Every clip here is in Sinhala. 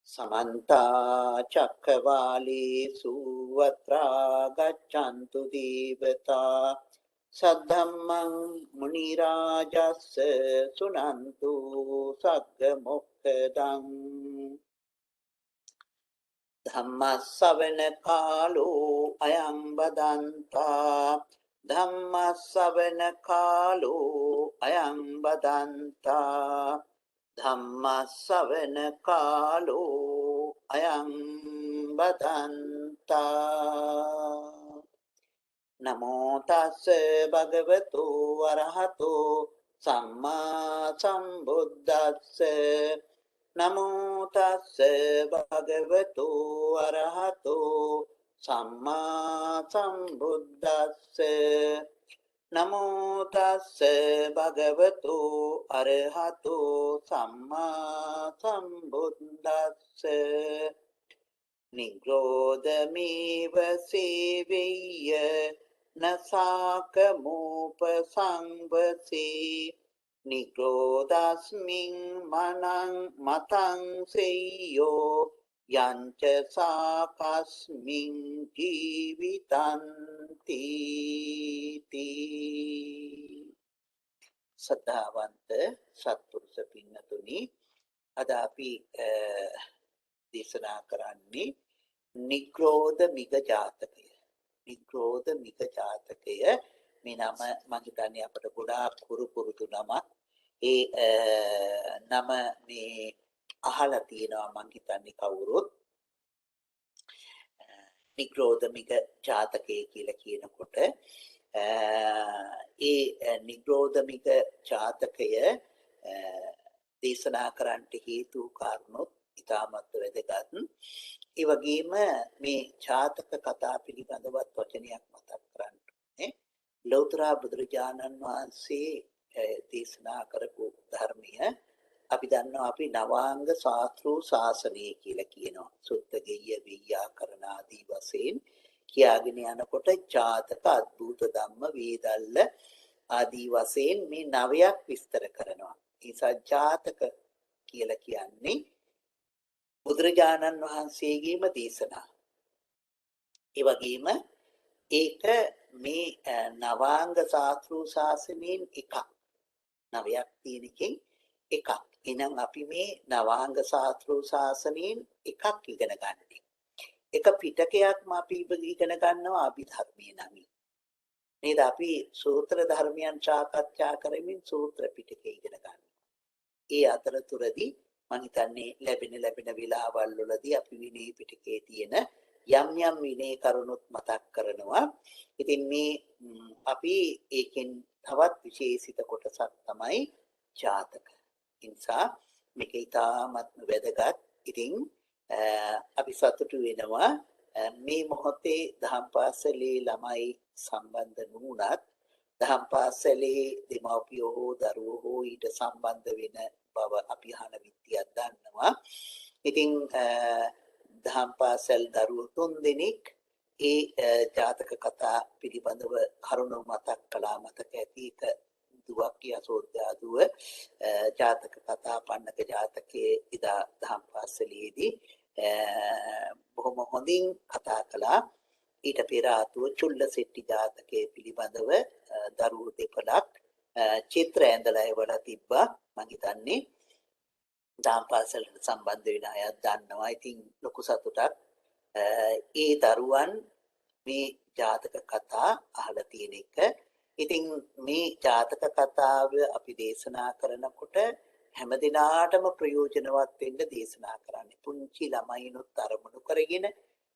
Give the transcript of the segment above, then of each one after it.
समन्ता चक्रवालेषु अत्रा गच्छन्तु देवता सद्धम्मं मुनिराजस्य शृण्वन्तु सद्गमुक्तदम् धम्मश्रवणकालो अयं वदन्ता धम्मश्रवणकालो अयं वदन्ता धम्मश्रवणकालो अयं वदन्ता नमो तस्से भगवतो अरहतो सम्मा सम्बुद्धस्से नमो तस्से भगवतो अरहतो सम्मा सम्बुद्धस्से नमो तस्से भगवतो अरहतो सम्मा सम्बुद्धस्से निग्रोधमेव सेवय्य न साकमुपसंवसे निग्रोधस्मिन् मतं सेयो यञ्च साकस्मिन् जीवितन्ति සද්ධාවන්ත සත්පුරුෂ පින්නතුනි අද අපි දේශනා කරන්නේ නිග්‍රෝධ මිග ජාතකය. නිග්‍රෝධ මිග ජාතකය මේ නම මම හිතන්නේ අපට ගොඩාක් පුරුදු නමක්. ඒ නම මේ අහලා තියෙනවා මම හිතන්නේ කවුරුත්. නිග්‍රෝධ මිග ජාතකය කියලා කියනකොට ඒ නිග්‍රෝධ මිග ජාතකය දේශනා කරන්නට හේතු කාරණොත් ඉතාමත් වැදගත්. ඒ වගේම මේ ජාතක කතා පිළිබඳවත් වචනයක් මතක් කරන්න ඕනේ. ලෞතර බුදුරජාණන් වහන්සේ දේශනා කරපු ධර්මය අපි දන්නවා අපි නවාංග ශාස්ත්‍රු ශාසනය කියලා කියනවා. සුත්තගෙය ව්‍යාකරණ ආදී වශයෙන් කියාගෙන යනකොට ජාතක අද්භූත ධම්ම වේදල්ල ආදී වශයෙන් මේ නවයක් විස්තර කරනවා. ඒ ජාතක කියලා කියන්නේ බුදුරජාණන් වහන්සේගේම දේශනා. ඒ වගේම ඒක මේ නවාංග ශාස්ත්‍රු ශාසනයෙන් එකක්. නවයක් තියෙන එකෙන් එකක්. එහෙනම් අපි මේ නවාංග ශාස්ත්‍රු ශාසනයෙන් එකක් ඉගෙන ගන්න. එක පිටකයක්ම අපි ඉගෙන ගන්නවා අභිධර්මයේ නමින්. නේද? අපි සූත්‍ර ධර්මයන් සාකච්ඡා කරමින් සූත්‍ර පිටකය ඉගෙන ගන්නවා. ඒ අතරතුරදී මම හිතන්නේ ලැබෙන වෙලාවල් වලදී අපි විනය පිටකයේ තියෙන යම් විනය කරුණුත් මතක් කරනවා. ඉතින් මේ අපි ඒකෙන් තවත් විශේෂිත කොටසක් තමයි ජාතක. ඒ නිසා මේක ඉතාමත් වැදගත්. ඉතින් අපි සතුටු වෙනවා මේ මොහොතේ දහම් පාසලේ ළමයි සම්බන්ධ නුනත් දහම් පාසලේ දෙමව්පියෝ හෝ දරුවෝ හෝ ඊට සම්බන්ධ වෙන බව අපි අහන විදියක් දන්නවා. ඉතින් දහම් පාසල් දරුවෝ 3 දෙනෙක් ඒ ජාතක කතා පිළිබඳව කරුණු මතක් කළා. මතක ඇති එක දුවක් යසෝදරා දුව ජාතක කතා පන්නක ජාතකයේ ඉදා දහම් පාසලේදී බොහොම හොඳින් කතා කළා. ඊට පෙර ආතුව චුල්ලසෙට්ටි ජාතකයේ පිළිබඳව දරුවෝ දෙපළක් චිත්‍ර ඇඳලා ඒවලා තිබ්බා. මම හිතන්නේ දහම් පාසලට සම්බන්ධ වෙන අය දන්නවා. ඉතින් ලොකු සතුටක්. ඒ දරුවන් මේ ජාතක කතා අහලා තියෙන එක. ඉතින් මේ ජාතක කතාව අපි දේශනා කරනකොට හැමදිනාටම ප්‍රයෝජනවත් වෙන්න දේශනා කරන්නේ. පුංචි ළමයිනුත් අරමුණු කරගෙන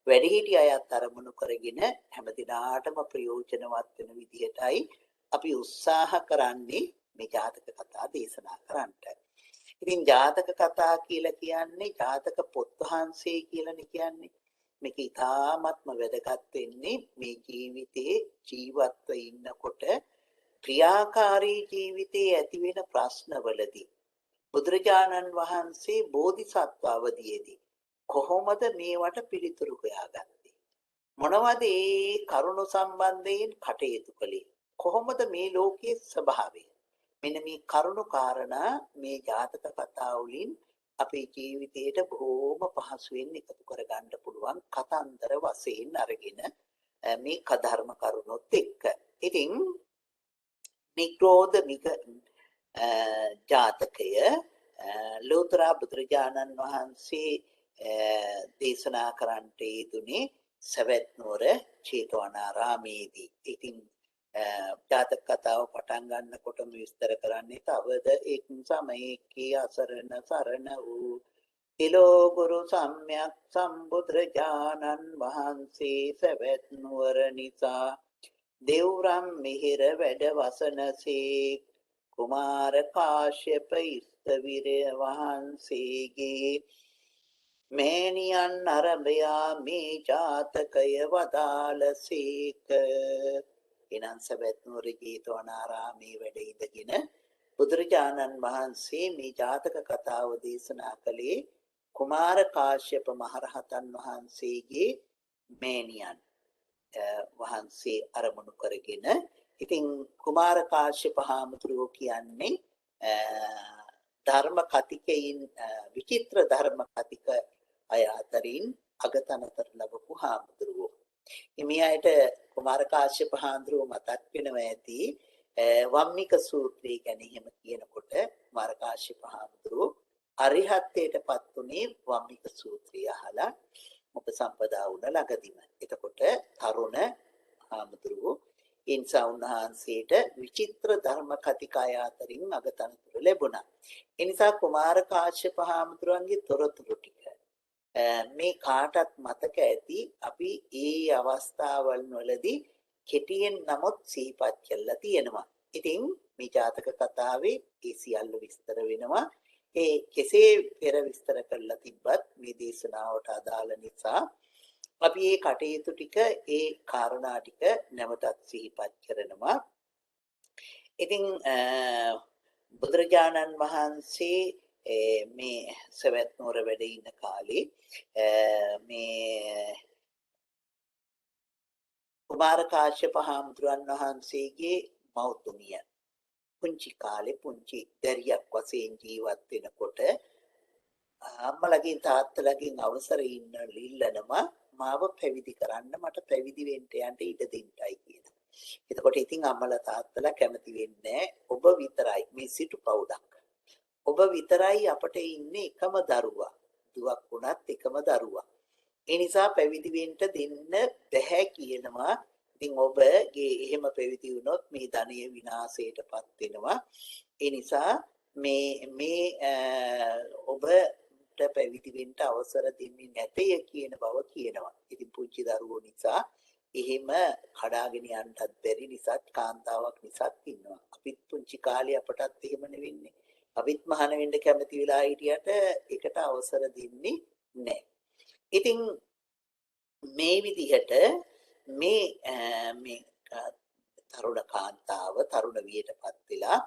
වැඩිහිටි අයත් අරමුණු කරගෙන හැමදිනාටම ප්‍රයෝජනවත් වෙන විදිහටයි අපි උත්සාහ කරන්නේ මේ ජාතක කතා දේශනා කරන්නට. ඉතින් ජාතක කතා කියලා කියන්නේ ජාතක පොත් වහන්සේ කියලානේ කියන්නේ. මේක ඉතාමත්ම වැදගත් වෙන්නේ මේ ජීවිතේ ජීවත්ව ඉන්නකොට ක්‍රියාකාරී ජීවිතයේ ඇති වෙන ප්‍රශ්නවලදී බුදුරජාණන් වහන්සේ බෝධිසත්ව අවදීයේදී කොහොමද මේවට පිළිතුරු හොයාගත්තේ? මොනවද ඒ කරුණු සම්බන්ධයෙන් කටයුතු කළේ? කොහොමද මේ ලෝකයේ ස්වභාවය? මෙන්න මේ කරුණු කාරණා මේ ජාතක කතා වලින් අපේ ජීවිතයට බොහොම පහසුවෙන් එකතු කරගන්න පුළුවන් කතන්දර වශයෙන් අරගෙන මේ කධර්ම කරුණොත් එක්ක. ඉතින් නික්‍රෝධ ජාතකය ලෝතර බුදුරජාණන් වහන්සේ දේශනා කරන්නට යෙදුනේ සවැත් නුවර චේතවනාරාමේදී. ඉතින් ජාතක කතාව පටන් ගන්නකොටම විස්තර කරන්නේ තවද එක් සමයේකී අසරණ සරණ වූ තිලෝ ගුරු සම්්‍යක් සම්බුදුරජාණන් වහන්සේ සවැත් නුවර නිසා දෙව්රම් මිහිර වැඩ වසනසේ කුමාර කාශ්‍යප ඉස්තවිරය වහන්සේගේ මෑණියන් අරඹයා මේ ජාතකය වදාළසේක. එනම් සවැත් නුවර ජේතවනාරාමේ වැඩ ඉඳගෙන බුදුරජාණන් වහන්සේ මේ ජාතක කතාව දේශනා කළේ කුමාර කාශ්‍යප මහරහතන් වහන්සේගේ මෑණියන් වහන්සේ අරමුණු කරගෙන. ඉතින් කුමාර කාශ්‍යප හාමුදුරුවෝ කියන්නේ ධර්ම කතිකයින් විචිත්‍ර ධර්ම කතික අය අතරින් අගතනතර ලැබපු හාමුදුරුවෝ. මේ අයට කුමාර කාශ්‍යප හාමුදුරුවෝ මතක් වෙනවා ඇති වම්මික සූත්‍රය ගැන. එහෙම කියනකොට කුමාර කාශ්‍යප හාමුදුරුවෝ අරිහත්ත්වයටපත් උනේ වම්මික සූත්‍රය අහලා උපසම්පදා වුණ ළඟදීම. එතකොට තරුණ හාමුදුරුවෝ ඉන්සා උන්වහන්සේට විචිත්‍ර ධර්ම කතිකාය අතරින් අගතනතුර ලැබුණා. ඒ නිසා කුමාර කාශ්‍යප හාමුදුරුවන්ගේ තොරතුරු ටික මේ කාටත් මතක ඇති. අපි ඒ අවස්ථාවල් වලදී කෙටියෙන් නමුත් සිහිපත් කරලා තියෙනවා. ඉතින් මේ ජාතක කතාවේ ඒ සියල්ල විස්තර වෙනවා. ඒ කෙසේ පෙර විස්තර කරලා තිබ්බත් මේ දේශනාවට අදාළ නිසා අපි මේ කටයුතු ටික ඒ කාරණා ටික නැවතත් සිහිපත් කරනවා. ඉතින් බුදුරජාණන් වහන්සේ මේ සවැත් නුවර වැඩ ඉන්න කාලේ මේ කුමාර කාශ්‍යප හාමුදුරන් වහන්සේගේ මෞතුමිය පුංචි කාලේ පුංචි දැරියක් වශයෙන් ජීවත් වෙනකොට අම්මලගෙන් තාත්තලගෙන් අවසර ඉල්ලනවා මාව පැවිදි කරන්න, මට පැවිදි වෙන්න යන්න ඉඩ දෙන්නයි කියලා. එතකොට ඉතින් අම්මලා තාත්තලා කැමති වෙන්නේ ඔබ විතරයි මේ සිටු පවුලක්. ඔබ විතරයි අපට ඉන්නේ එකම දරුවා. දුවක් වුණත් එකම දරුවා. ඒ නිසා පැවිදි වෙන්න දෙන්න බැහැ කියනවා. ඉතින් ඔබගේ එහෙම පැවිදි වුණොත් මේ ධනය විනාශයටපත් වෙනවා. ඒ නිසා මේ ඔබට පැවිදි වෙන්න අවසර දෙන්නේ නැතේ කියන බව කියනවා. ඉතින් පුංචි දරුවෝ නිසා එහෙම කඩාගෙන යන්නත් බැරි නිසා කාන්තාවක් නිසාත් ඉන්නවා. අපිත් පුංචි කාලේ අපටත් එහෙම නෙවෙන්නේ. අපිත් මහාන වෙන්න කැමති වෙලා හිටියට ඒකට අවසර දෙන්නේ නැහැ. ඉතින් මේ විදිහට මේ තරුණ කාන්තාව තරුණ වියටපත් වෙලා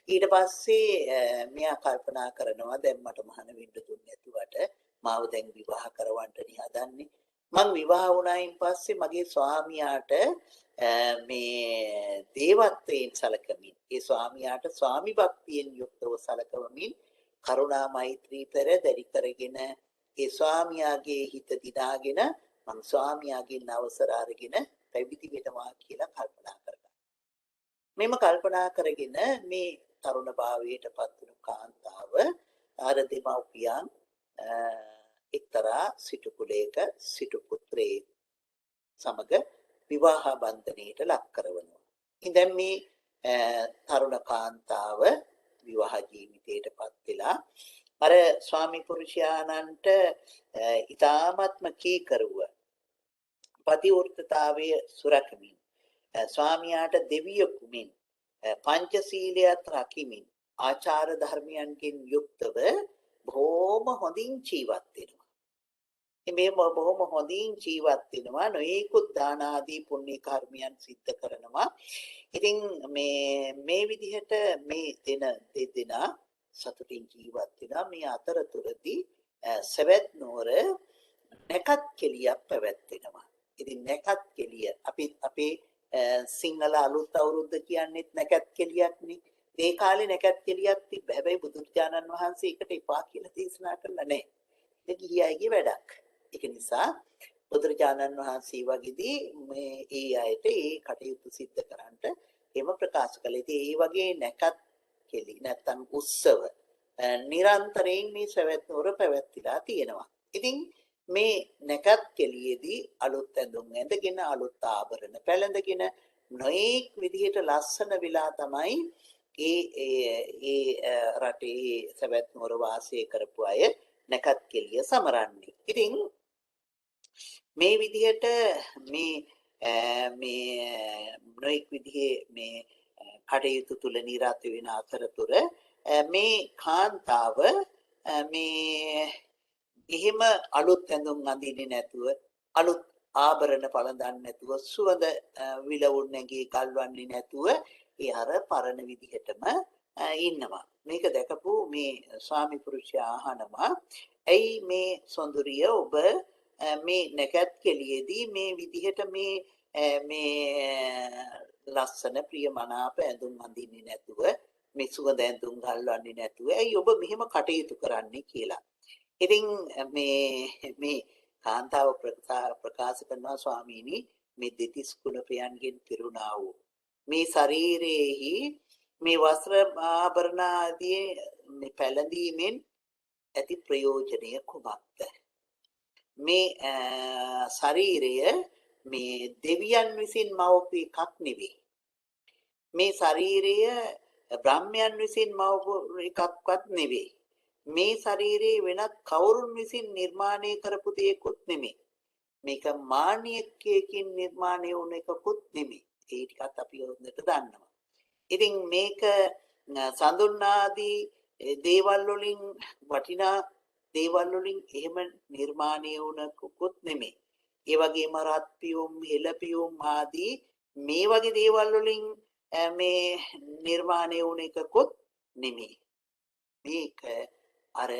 ඊට පස්සේ මෙයා කල්පනා කරනවා දැන් මට මහාන වෙන්න දුන්නේ නැතුවට මාව දැන් විවාහ කරවන්න හදන්නේ. මං විවාහ වුණායින් පස්සේ මගේ ස්වාමියාට මේ දේවත්වයෙන් සැලකමින්, ඒ ස්වාමියාට ස්වාමි භක්තියෙන් යුක්තව සැලකවමින් කරුණා මෛත්‍රී පෙරදරි කරගෙන ඒ ස්වාමියාගේ හිත දිනාගෙන මං ස්වාමියාගෙන් අවසර අරගෙන පැවිදි වෙනවා කියලා කල්පනා කරගන්නවා. මෙම කල්පනා කරගෙන මේ තරුණ භාවයටපත් වුණු කාන්තාව ආර දෙමව්පියන් එක්තරා සිටු කුලයක සිටු පුත්‍රයෙක් සමග විවාහ බන්ධනයට ලක් කරවනවා. ඉතින් මේ තරුණ කාන්තාව විවාහ ජීවිතයටපත් වෙලා අර ස්වාමි පුරුෂයාණන්ට ඊ타ත්ම කීකරුව පතිවෘත්තතාවය සුරකමින් ස්වාමියාට දෙවියෙකුමින් පංචශීලයත් රකිමින් ආචාර ධර්මයන්ගෙන් යුක්තව බොහොම හොඳින් ජීවත් වෙනවා. මේ බොහොම හොඳින් ජීවත් වෙනවා. නොයෙකුත් දාන ආදී පුණ්‍ය කර්මයන් සිද්ධ කරනවා. ඉතින් මේ විදිහට මේ දෙදෙනා සතුටින් ජීවත් වෙනවා. මේ අතරතුරදී සවැත් නුවර නැකත් කෙලියක් පැවැත්වෙනවා. ඉතින් නැකත් කෙලිය අපේ සිංහල අලුත් අවුරුද්ද කියන්නේත් නැකත් කෙලියක්නේ. ඒ කාලේ නැකත් කෙලියක් තිබ්බ. හැබැයි බුදුරජාණන් වහන්සේ ඒකට එපා කියලා දේශනා කළා නෑ. ඒක ගිහි අයගේ වැඩක්. ඒක නිසා බුදුරජාණන් වහන්සේ වගේදී මේ ඒ අයට ඒ කටයුතු සිද්ධ කරන්නට එහෙම ප්‍රකාශ කළේ. ඉතින් ඒ වගේ නැකත් කෙලි නැත්තම් උත්සව නිරන්තරයෙන් මේ සවැත් නුවර පැවැත්තිලා තියෙනවා. ඉතින් මේ නැකත් කෙලියේදී අලුත් ඇඳුම් ඇඳගෙන අලුත් ආභරණ පැළඳගෙන නොඑක් විදිහට ලස්සන වෙලා තමයි ඒ රටේ සවැත් නුවර වාසය කරපු අය නැකත් කෙලිය සමරන්නේ. ඉතින් මේ විදිහට මේ නොඑක් විදිහේ මේ කටයුතු තුල නිරත වෙන අතරතුර මේ කාන්තාව මේ එහෙම අලුත් ඇඳුම් අඳින්නේ නැතුව අලුත් ආභරණ පළඳන්නේ නැතුව සුවඳ විලවුන් නැගී කල්වන්නේ නැතුව ඒ අර පරණ විදිහටම ඉන්නවා. මේක දැකපු මේ ස්වාමි පුරුෂයා අහනවා ඇයි මේ සොඳුරිය ඔබ මේ නැකත් කෙලියේදී මේ විදිහට මේ ලස්සන ප්‍රියමනාප ඇඳුම් අඳින්නේ නැතුව මේ සුවඳ ඇඳුම් ගල්වන්නේ නැතුව ඇයි ඔබ මෙහෙම කටයුතු කරන්නේ කියලා. ඉතින් මේ කාන්තාව ප්‍රකාශ කරනවා ස්වාමීනි මේ දෙතිස් කුණපයන්ගෙන් පිරුණා වූ මේ ශරීරයේහි මේ වස්ත්‍ර ආභරණ ආදී මේ පැළඳීමෙන් ඇති ප්‍රයෝජනය කුමක්ද? මේ ශරීරය මේ දෙවියන් විසින් මවපු එකක් නෙවෙයි. මේ ශරීරය බ්‍රහ්මයන් විසින් මවපු එකක්වත් නෙවෙයි. මේ ශරීරයේ වෙනත් කවුරුන් විසින් නිර්මාණය කරපු දෙයක්වත් නෙමෙයි. මේක මාන්නයකින් නිර්මාණය වුණ එකකුත් නෙමෙයි. ඒ ටිකත් අපි හොඳට දන්නවා. ඉතින් මේක සඳුන් ආදී දේවල් වලින් වටිනා දේවල් වලින් එහෙම නිර්මාණය වුණ කුකුත් නෙමෙයි. ඒ වගේම රත් පියුම්, හෙළ පියුම් ආදී මේ වගේ දේවල් වලින් මේ නිර්මාණය වුණ එකකුත් නෙමෙයි. මේක අර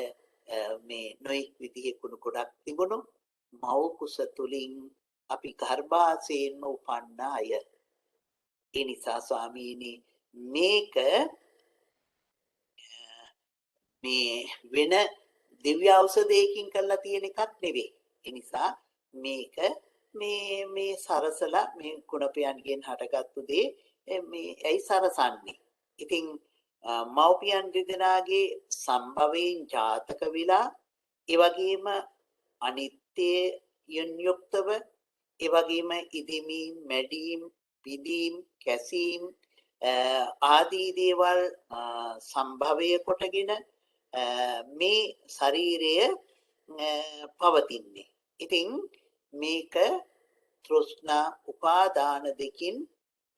මේ නොඑක් විදිහේ කුණු ගොඩක් තිබුණු මව් කුස තුලින් අපි ගර්භාෂයෙන්ම උපන්න අය. ඒ නිසා ස්වාමීනි මේක මේ වෙන දිව්‍ය ඖෂධයකින් කරලා තියෙන එකක් නෙවෙයි. ඒ නිසා මේක මේ සරසලා මේ කුණපයන්ගෙන් හටගත්තු දේ මේ ඇයි සරසන්නේ. ඉතින් මව්පියන් දෙදෙනාගේ සම්භවයෙන් ජාතක විලා ඒ වගේම අනිත්‍යයෙන් යුක්තව ඒ වගේම ඉදිමීම් මැඩීම් පිදීම් කැසීම් ආදී දේවල් සම්භවය කොටගෙන මේ ශරීරය පවතින්නේ. ඉතින් මේක තෘෂ්ණා උපාදාන දෙකින්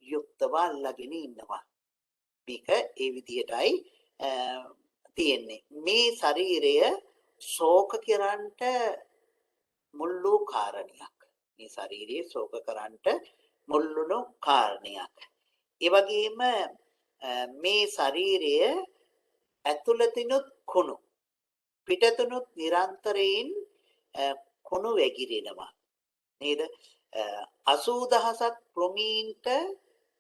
යුක්තව අල්ලාගෙන ඉන්නවා. මේක ඒ විදිහටයි තියෙන්නේ. මේ ශරීරය ශෝක කරන්නට මුල්ලු කාරණයක්. මේ ශරීරයේ ශෝක කරන්නට මුල්ලුණු කාරණයක්. ඒ වගේම මේ ශරීරය ඇතුළතිනුත් කුණු පිටතුනුත් නිරන්තරයෙන් කුණු වැగిරෙනවා නේද? 80000ක් ප්‍රොමීන්ට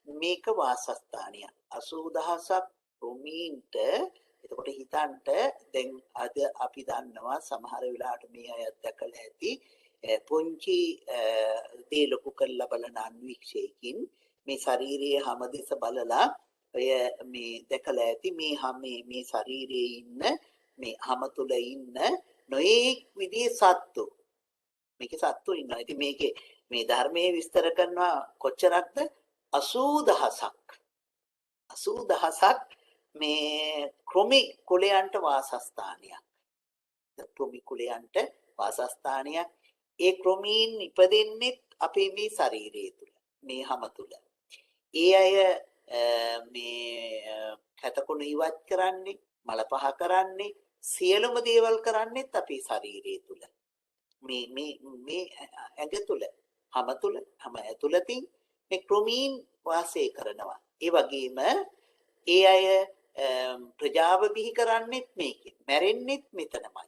මේක වාසස්ථානයක්. 80000ක් ප්‍රොමීන්ට එතකොට හිතන්ට දැන් අද අපි දන්නවා සමහර වෙලාවට මේ අයත් දැකලා ඇති පුංචි දේ ලොකු කරලා බලන අන්වීක්ෂයකින් මේ ශාරීරියේ හැමදෙස බලලා ඔය මේ දැකලා ඇති මේ ශරීරයේ ඉන්න මේ හැම තුල ඉන්න නොඑක් විදිහේ සත්තු මේකේ සත්තු ඉන්නවා. ඉතින් මේකේ මේ ධර්මයේ විස්තර කරනවා කොච්චරක්ද 80000ක් 80000ක් මේ කෘමි කුලයන්ට වාසස්ථානයක්. කෘමි කුලයන්ට වාසස්ථානයක්. ඒ කෘමීන් ඉපදෙන්නේ අපේ මේ ශරීරය තුල මේ හැම තුල. ඒ අය මේ කැතකුණු ඉවත් කරන්නේ මල පහ කරන්නේ සියලුම දේවල් කරන්නේත් අපේ ශරීරය තුල. මේ ඇඟ තුල හැම තුල හැම ඇතුළතින් මේ කෘමීන් වාසය කරනවා. ඒ වගේම ඒ අය ප්‍රජාව බිහි කරන්නේත් මේකෙන් මැරෙන්නෙත් මෙතනමයි.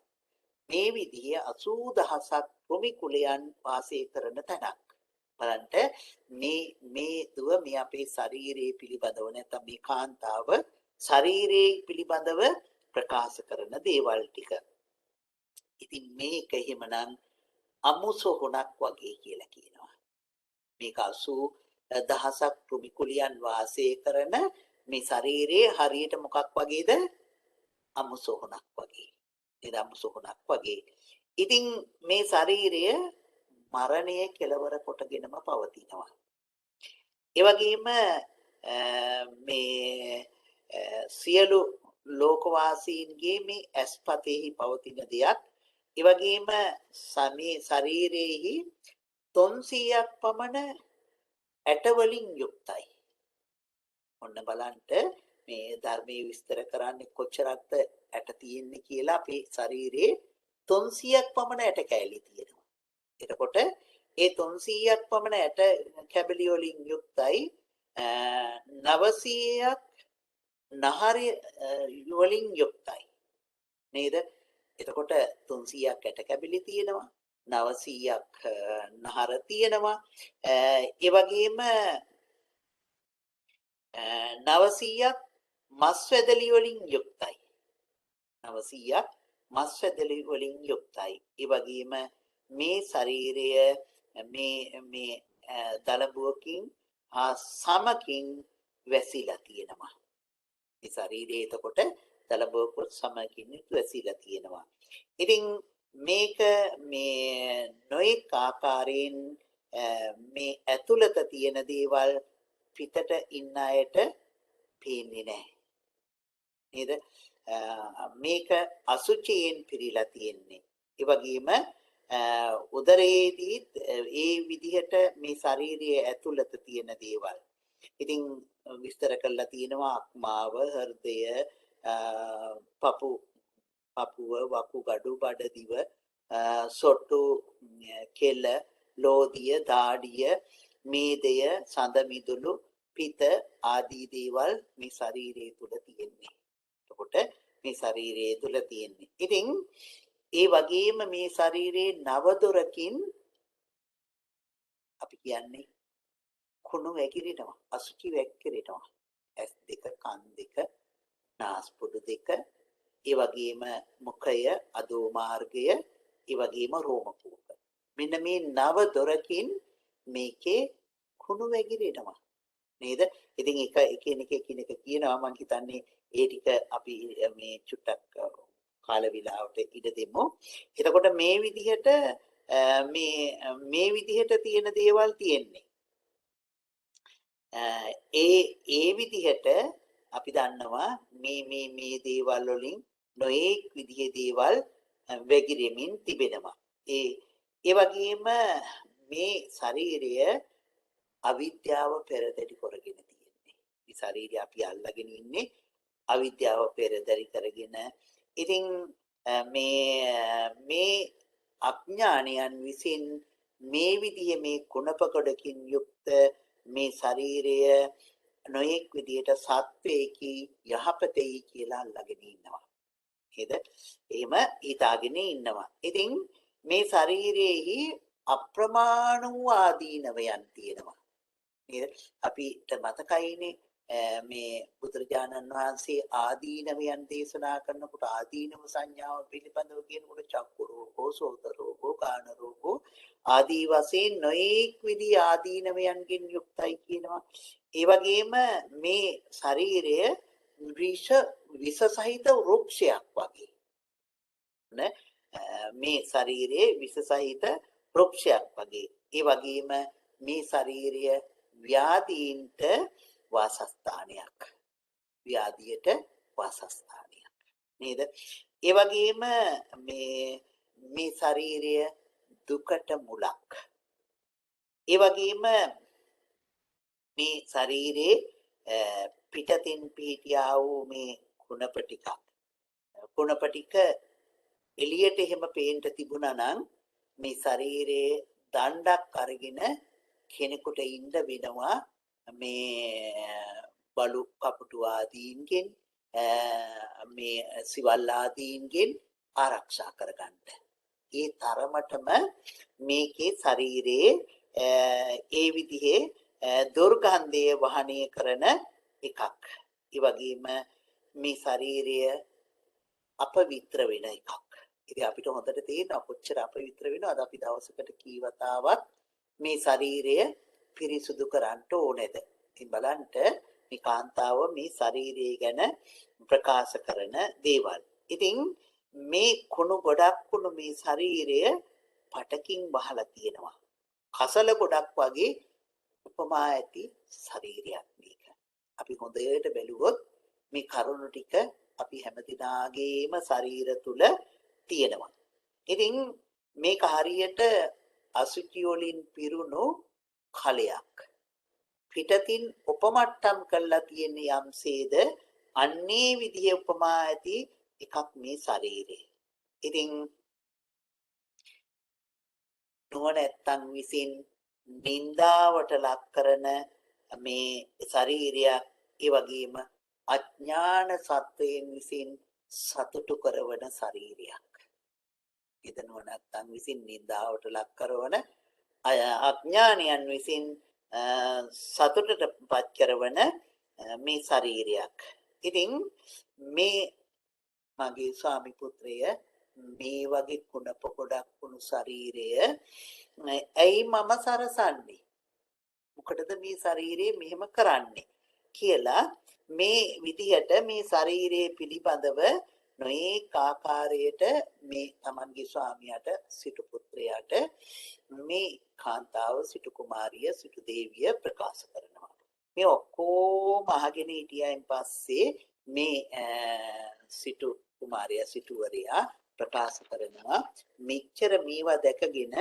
මේ විදිහේ 80000ක් කෘමි කුලයන් වාසය කරන තැනක්. බලන්න මේ දුව මේ අපේ ශරීරයේ පිළිබඳව නැත්නම් මේ කාන්තාව ශරීරයේ පිළිබඳව ප්‍රකාශ කරන දේවල් ටික. ඉතින් මේක එහෙමනම් අමුසොහොනක් වගේ කියලා කියනවා. මේක 80,000ක් කෘමිකුලියන් වාසය කරන මේ ශරීරයේ හරියට මොකක් වගේද? අමුසොහොනක් වගේ. නේද? අමුසොහොනක් වගේ. ඉතින් මේ ශරීරය මරණය කෙලවර කොටගෙනම පවතිනවා. ඒ වගේම මේ සියලු ලෝකවාසීන්ගේ මේ ඇස්පතෙහි පවතින දෙයක්. ඒ වගේම මේ ශරීරයේහි 300ක් පමණ ඇට වලින් යුක්තයි. ඔන්න බලන්න මේ ධර්මයේ විස්තර කරන්නේ කොච්චරක්ද ඇට තියෙන්නේ කියලා. අපේ ශරීරයේ 300ක් පමණ ඇට කැලි තියෙනවා. එතකොට ඒ 300ක් පමණ ඇට කැබලි වලින් යුක්තයි. 900ක් නහර වලින් යුක්තයි. නේද? එතකොට 300ක් ඇට කැබලි තියෙනවා. 900ක් නහර තියෙනවා. ඒ වගේම 900ක් මස් වැදලි වලින් යුක්තයි. 900ක් මස් වැදලි වලින් යුක්තයි. ඒ වගේම මේ ශරීරය මේ දලබුවකින් සමකින් වැසිලා තියෙනවා. මේ ශරීරයේ එතකොට දලබුවකුත් සමකින් වැසිලා තියෙනවා. ඉතින් මේක මේ නොඑක ආකාරයෙන් මේ ඇතුළත තියෙන දේවල් පිටට ඉන්න අයට පේන්නේ නැහැ. නේද? මේක අසුචියෙන් පිරීලා තියෙන්නේ. ඒ වගේම උදරයේදී ඒ විදිහට මේ ශාරීරියේ ඇතුළත තියෙන දේවල්. ඉතින් විස්තර කරලා තියෙනවා අක්මාව, හෘදය, පපුව, වකුගඩු, බඩදිව, සොට්ටු, කෙල, ලෝදිය, දාඩිය, මේදය, සඳ මිදුළු, පිත ආදී දේවල් මේ ශරීරය තුල තියෙන්නේ. එතකොට මේ ශරීරය තුල තියෙන්නේ. ඉතින් ඒ වගේම මේ ශරීරයේ නව දොරකින් අපි කියන්නේ කුණු වැగిරෙනවා, අසුචි වැක්කිරෙනවා. ඇස් දෙක, කන් දෙක, නාස්පුඩු දෙක, ඒ වගේම මුඛය, අදෝ මාර්ගය, ඒ වගේම රෝම කූප. මෙන්න මේ නව දොරකින් මේකේ කුණු වැగిරෙනවා. නේද? ඉතින් එකිනෙක කියනවා. මම හිතන්නේ ඒ ටික අපි මේ චුට්ටක් කාල විලාවට ඉඩ දෙමු. එතකොට මේ විදිහට මේ විදිහට තියෙන දේවල් තියෙන්නේ. ඒ විදිහට අපි දන්නවා මේ දේවල් වලින් නොඑක් විදිහේ දේවල් වැగిරෙමින් තිබෙනවා. ඒ වගේම මේ ශරීරය අවිද්‍යාව පෙරදරි කරගෙන තියෙන්නේ. මේ ශරීරය අපි අල්ලගෙන ඉන්නේ අවිද්‍යාව පෙරදරි කරගෙන. ඉතින් මේ අඥානයන් විසින් මේ විදිහේ මේ කුණපකොඩකින් යුක්ත මේ ශරීරය නොයෙක් විදිහට සත්වයකි යහපතයි කියලා අල්ලගෙන ඉන්නවා. නේද? එහෙම හිතාගෙන ඉන්නවා. ඉතින් මේ ශරීරයේහි අප්‍රමාණ වූ ආදීනවයන් තියෙනවා. නේද? අපිට මතකයිනේ මේ බුදුරජාණන් වහන්සේ ආදීනවයන් දේශනා කරනකොට ආදීනව සංඥාව පිළිබඳව කියනකොට චක්කු රෝගෝ, සෝත රෝගෝ, කාන රෝගෝ ආදී වශයෙන් නොඑක් විදි ආදීනවයන්ගෙන් යුක්තයි කියනවා. ඒ වගේම මේ ශරීරය විෂ සහිත වෘක්ෂයක් වගේ. නේ? මේ ශරීරයේ විෂ සහිත වෘක්ෂයක් වගේ. ඒ වගේම මේ ශරීරය ව්‍යාධීන්ට වාසස්ථානයක්. ව්‍යාධියට වාසස්ථානයක්. නේද? ඒ වගේම මේ ශරීරය දුකට මුලක්. ඒ වගේම මේ ශරීරේ පිටතින් පිහිටියා වූ මේ කුණප ටික එළියට එහෙම පේන්න තිබුණා නම් මේ ශරීරයේ දණ්ඩක් අරගෙන කෙනෙකුට ඉන්න වෙනවා මේ බලු කපුටු ආදීන්ගෙන් මේ සිවල් ආදීන්ගෙන් ආරක්ෂා කරගන්න. ඒ තරමටම මේකේ ශරීරයේ ඒ විදිහේ දුර්ගන්ධය වහනය කරන එකක්. ඒ වගේම මේ ශරීරය අපවිත්‍ර වෙන එකක්. ඉතින් අපිට හොඳට තේරෙනවා කොච්චර අපවිත්‍ර වෙනවද අපි දවසකට කී වතාවක් මේ ශරීරය පිරිසුදු කරන්න ඕනේද. ඉතින් බලන්න මේ කාන්තාව මේ ශරීරය ගැන ප්‍රකාශ කරන දේවල්. ඉතින් මේ කුණු ගොඩක් කුණු මේ ශරීරය පටකින් වහලා තියෙනවා. කසල ගොඩක් වගේ උපමා ඇති ශරීරයක් මේක. අපි හොඳට බැලුවොත් මේ කරුණු ටික අපි හැමදිනාගේම ශරීර තුල තියෙනවා. ඉතින් මේක හරියට අසුචි වලින් පිරුණු කලයක්. පිටතින් උපමට්ටම් කරලා තියෙන යම්සේද අන්නේ විදිහේ උපමා ඇති එකක් මේ ශරීරය. ඉතින් නුවණැත්තන් විසින් නින්දාවට ලක් කරන මේ ශරීරයක් ඒ වගේම අඥාන සත්වයන් විසින් සතුටු කරවන ශරීරයක්. ඉතින් නුවණැත්තන් විසින් නින්දාවට ලක් කරන අඥානයන් විසින් සතුටට පත් කරවන මේ ශරීරයක්. ඉතින් මේ මගේ ස්වාමි පුත්‍රය මේ වගේ කුණප ගොඩක් වුණු ශරීරය ඇයි මම සරසන්නේ? මොකටද මේ ශරීරය මෙහෙම කරන්නේ කියලා මේ විදිහට මේ ශරීරයේ පිළිබඳව නොඑක ආකාරයට මේ තමන්ගේ ස්වාමියාට සිටු පුත්‍රයාට මේ කාන්තාව සිටු කුමාරිය සිටු දේවිය ප්‍රකාශ කරනවා. මේ ඔක්කොම අහගෙන හිටියයින් පස්සේ මේ සිටු කුමාරිය සිටුවරයා ප්‍රකාශ කරනවා මෙච්චර මේවා දැකගෙන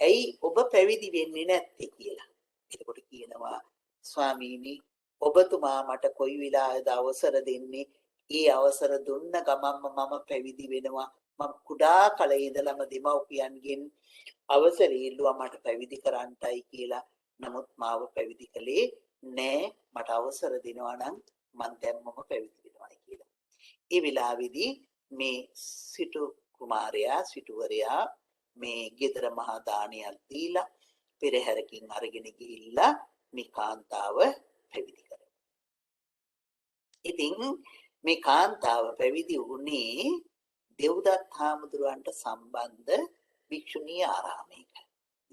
ඇයි ඔබ පැවිදි වෙන්නේ නැත්තේ කියලා. එතකොට කියනවා ස්වාමීනි ඔබතුමා මට කොයි වෙලාවද අවසර දෙන්නේ? ඒ අවසර දුන්න ගමන්ම මම පැවිදි වෙනවා. මම කුඩා කලේ ඉඳලම දෙමව්පියන්ගෙන් අවසර ඉල්ලුවා මට පැවිදි කරන්නයි කියලා. නමුත් මාව පැවිදි කළේ නෑ. මට අවසර දෙනවා නම් මම දැම්මම පැවිදි වෙනවා කියලා. ඒ වෙලාවේදී මේ සිටු කුමාරයා සිටුවරයා මේ ගෙදර මහා දානයක් දීලා පෙරහැරකින් අරගෙන ගිහිල්ලා මේ කාන්තාව පැවිදි කරනවා. ඉතින් මේ කාන්තාව පැවිදි වුණේ දෙව්දත් හාමුදුරුවන්ට සම්බන්ධ භික්ෂුණී ආරාමයක.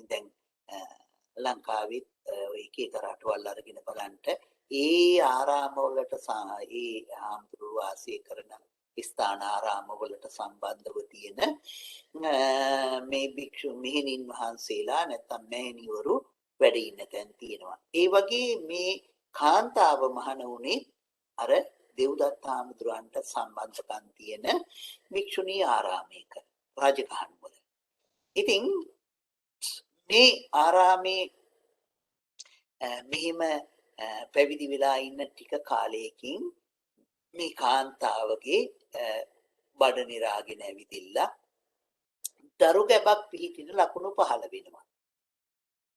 දැන් ලංකාවේ එක එක රටවල් අරගෙන බලන්න ඒ ආරාම වලට ඒ හාමුදුරුවෝ වාසය කරන ස්ථාන ආරාම වලට සම්බන්ධව තියෙන මේ භික්ෂු මෙහෙණින් වහන්සේලා නැත්නම් මෑණිවරු වැඩ ඉන්න තැන් තියෙනවා. ඒ වගේ මේ කාන්තාව මහණ වුණේ අර දෙව්දත් හාමුදුරුවන්ට සම්බන්ධකම් තියෙන භික්ෂුණී ආරාමයක රාජගහනුවර. ඉතින් මේ ආරාමේ මෙහිම පැවිදි වෙලා ඉන්න ටික කාලයකින් මේ කාන්තාවගේ බඩ නිරාගෙන ඇවිදිලා දරු ගැබක් පිහිටින ලකුණු පහළ වෙනවා.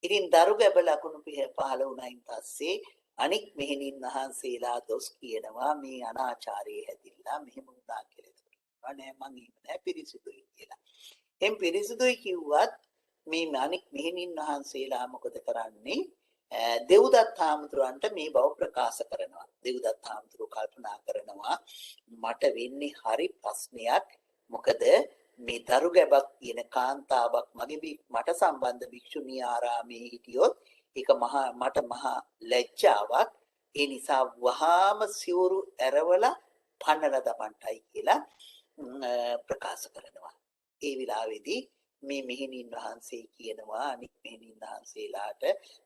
ඉතින් දරු ගැබ ලකුණු පහළ වුණයින් පස්සේ අනික් මෙහෙණින් වහන්සේලා දොස් කියනවා මේ අනාචාරයේ හැදිලා මෙහෙම වුණා කියලා. නෑ මං නෑ පිරිසුදුයි කියලා. එම් පිරිසුදුයි කිව්වත් මේ අනික් මෙහෙණින් වහන්සේලා මොකද කරන්නේ? දෙව්දත් හාමුදුරන්ට මේ බව ප්‍රකාශ කරනවා. දෙව්දත් හාමුදුරුවෝ කල්පනා කරනවා මට වෙන්නේ හරි ප්‍රශ්නයක්. මොකද මේ දරු ගැබක් තියෙන කාන්තාවක් මට සම්බන්ධ භික්ෂුණී ආරාමයේ හිටියොත් ඒක මට මහා ලැජ්ජාවක්. ඒ නිසා වහාම සිවුරු ඇරවලා පන්නලා දමන්නයි කියලා ප්‍රකාශ කරනවා. ඒ විලාවේදී මේ මෙහෙණින් වහන්සේ කියනවා අනිත් මෙහෙණින් වහන්සේලාට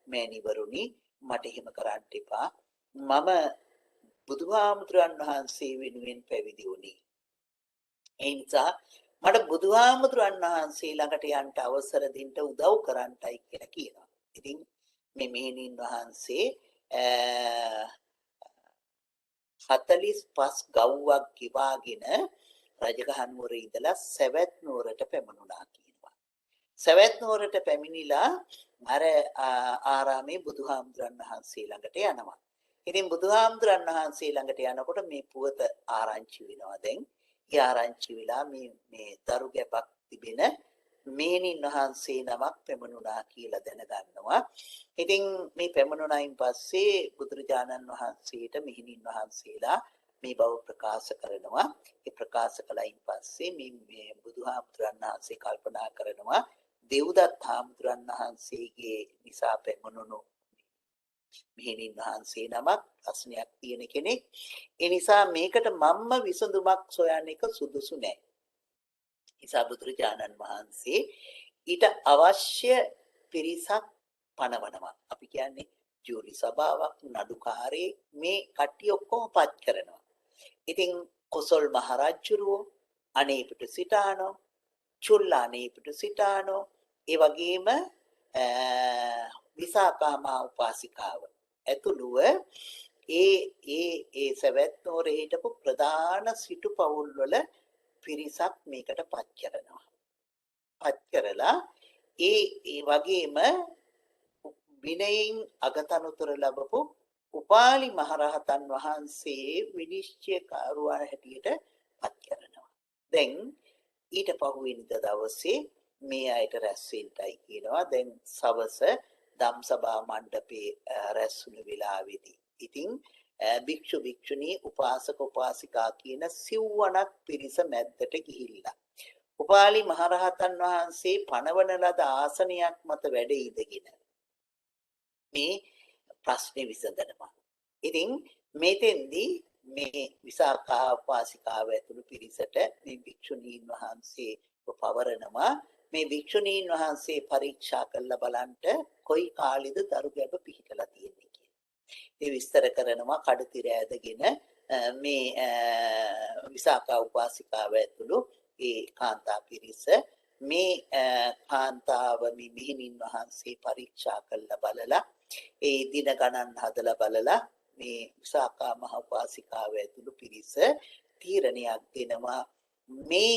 මෑණිවරුනි මට එහෙම කරන්න එපා. මම බුදුහාමුදුරන් වහන්සේ වෙනුවෙන් පැවිදි වුණේ. ඒ නිසා මට බුදුහාමුදුරන් වහන්සේ ළඟට යන්න අවසර දෙන්න උදව් කරන්නයි කියලා කියනවා. ඉතින් මේ මෙහෙණින් වහන්සේ 45 ගව්වක් ගෙවාගෙන රජගහනුවර ඉඳලා සවැත් නුවරට පැමුණුණා කියනවා. සවැත් නුවරට පැමිණිලා අර ආරාමේ බුදුහාමුදුරන් වහන්සේ ළඟට යනවා. ඉතින් බුදුහාමුදුරන් වහන්සේ ළඟට යනකොට මේ පුවත ආරංචි වෙනවා. දැන් ඒ ආරංචි වෙලා මේ දරු ගැබක් තිබෙන මෙහෙණින් වහන්සේ නමක් පැමුණුණා කියලා දැනගන්නවා. ඉතින් මේ පැමුණුණයින් පස්සේ බුදුරජාණන් වහන්සේට මෙහෙණින් වහන්සේලා මේ බව ප්‍රකාශ කරනවා. ඒ ප්‍රකාශ කළයින් පස්සේ මේ බුදුහාමුදුරන් වහන්සේ කල්පනා කරනවා දෙව්දත් හාමුදුරන් වහන්සේගේ නිසා පැමුණුණු මෙහෙණින් වහන්සේ නමක් ප්‍රශ්නයක් තියෙන කෙනෙක්. ඒ නිසා මේකට මම්ම විසඳුමක් සොයන්න එක සුදුසු නෑ. නිසා බුදුරජාණන් වහන්සේ ඊට අවශ්‍ය පිරිසක් පනවනවා. අපි කියන්නේ ජූරි සභාවක්, නඩුකාරයෙක් මේ කට්ටිය ඔක්කොම පත් කරනවා. ඉතින් කොසල් මහරජුරුවෝ අනේපිට සිටානෝ, චුල්ල අනේපිට සිටානෝ, ඒ වගේම විසාකා මා උපාසිකාව ඇතුළුව ඒ සවැත් නුවර හිටපු ප්‍රධාන සිටු පවුල් වල පිරිසක් මේකට පත් කරනවා. පත් කරලා ඒ වගේම විනයෙන් අගතනුතර ලැබපු උපාලි මහරහතන් වහන්සේ විනිශ්චයකරුවා හැටියට පත් කරනවා. දැන් ඊට පහුවෙනිද දවසේ මේ අයට රැස් වෙන්නයි කියනවා. දැන් සවස ධම්සභා මණ්ඩපේ රැස් වුණු වෙලාවේදී ඉතින් භික්ෂු භික්ෂුණී උපාසක උපාසිකා කියන සිව්වණක් පිරිස මැද්දට ගිහිල්ලා උපාලි මහරහතන් වහන්සේ පනවන ලද ආසනයක් මත වැඩ ඉඳගෙන මේ ප්‍රශ්නේ විසඳනවා. ඉතින් මේතෙන්දී මේ විසාකා උපාසිකාව ඇතුළු පිරිසට මේ භික්ෂුණීන් වහන්සේ පවරනවා. මේ භික්ෂුණීන් වහන්සේ පරීක්ෂා කරලා බලන්න කොයි කාලෙද දරු ගැබ පිහිටලා තියෙන්නේ කියලා. ඒ විස්තර කරනවා කඩතිර ඇදගෙන මේ විසාකා උපාසිකාව ඇතුළු ඒ කාන්තා පිරිස මේ කාන්තාව මේ මෙහෙණින් වහන්සේ පරීක්ෂා කරලා බලලා ඒ දින ගණන් හදලා බලලා මේ විසාකා මහ උපාසිකාව ඇතුළු පිරිස තීරණයක් දෙනවා මේ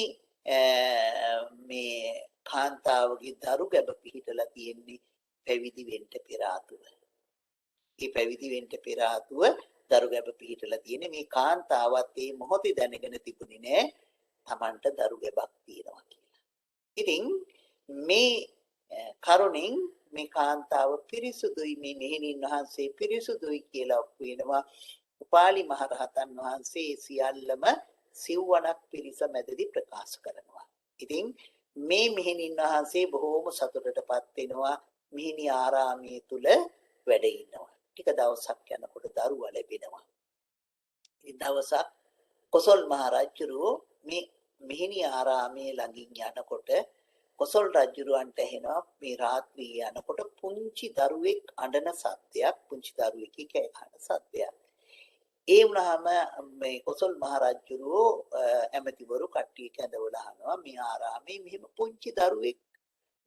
කාන්තාවගේ දරු ගැබ පිහිටලා තියෙන්නේ පැවිදි වෙන්න පෙර ආතුව. මේ පැවිදි වෙන්න පෙර ආතුව දරු ගැබ පිහිටලා තියෙන්නේ මේ කාන්තාවත් මේ මොහොතේ දැනගෙන තිබුණේ නෑ Tamanට දරු ගැබක් තියෙනවා කියලා. ඉතින් මේ කරුණෙන් මේ කාන්තාව පිරිසුදුයි මේ මෙහෙණින් වහන්සේ පිරිසුදුයි කියලා කියනවා. උපාලි මහරහතන් වහන්සේ සියල්ලම සිව්වණක් පිරිස මැදදී ප්‍රකාශ කරනවා. ඉතින් මේ මෙහෙණින් වහන්සේ බොහෝම සතුටටපත් වෙනවා. මිහිණි ආරාමයේ තුල වැඩ ඉන්නවා. ටික දවසක් යනකොට දරුවා ලැබෙනවා. ඉතින් දවසක් කොසල් මහරජුරෝ මේ මිහිණි ආරාමයේ ළඟින් යනකොට කොසල් රජුරවන්ට ඇහෙනවා මේ රාත්‍රියේ යනකොට පුංචි දරුවෙක් අඬන සද්දයක්, පුංචි දරුවෙක් කෑ ගහන සද්දයක්. ඒ වුණාම මේ කොසල් මහරජුරෝ ඇමතිවරු කට්ටිය කැඳවලා අහනවා මේ ආරාමේ මෙහෙම පුංචි දරුවෙක්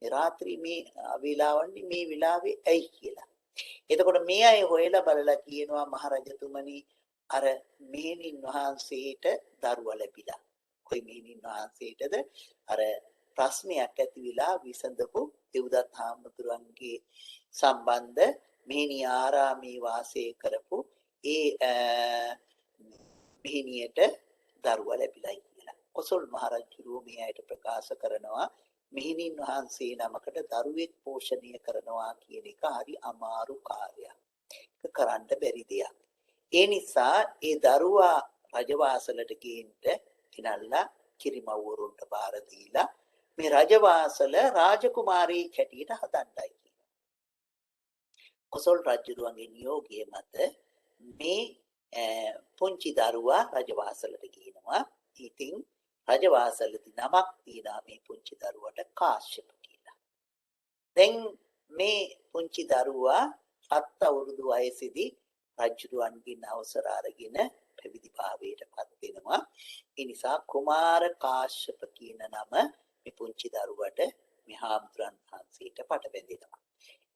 මේ රාත්‍රී මේ වේලාවන්නේ මේ වෙලාවේ ඇයි කියලා. එතකොට මේ අය හොයලා බලලා කියනවා මහරජතුමනි අර මෙහෙණින් වහන්සේට දරුවා ලැබිලා. කොයි මෙහෙණින් වහන්සේටද අර ප්‍රශ්නයක් ඇති වෙලා විසඳපු දෙව්දත් හාමුදුරන්ගේ සම්බන්ධ මෙහෙණිය ආරාමේ වාසය කරපු ඒ මෙහෙණියට දරුවා ලැබිලායි කියලා. කොසල් මහරජුරුවෝ මේ අයට ප්‍රකාශ කරනවා මෙහෙණින් වහන්සේ නමකට දරුවෙක් පෝෂණය කරනවා කියන එක හරි අමාරු කාර්යයක්. ඒක කරන්න බැරි දෙයක්. ඒ නිසා ඒ දරුවා රජවාසලට ගේන්න ගෙනල්ලා කිරිමව්වරුන්ට බාර දීලා මේ රජවාසල රාජකුමාරී කැටියට හදන්නයි කියනවා. කොසල් රජුරුවන්ගේ නියෝගය මත මේ පුංචි දරුවා රජවාසලට ගේනවා. ඉතින් රජවාසලදී නමක් තියනවා මේ පුංචි දරුවට කාශ්‍යප කියලා. දැන් මේ පුංචි දරුවා 7 අවුරුදු වයසේදී රජුරුවන්ගෙන් අවසර අරගෙන පැවිදි භාවයටපත් වෙනවා. ඒ නිසා කුමාර කාශ්‍යප කියන නම මේ පුංචි දරුවට මේ හාමුදුරන් වහන්සේට පටබැඳෙනවා.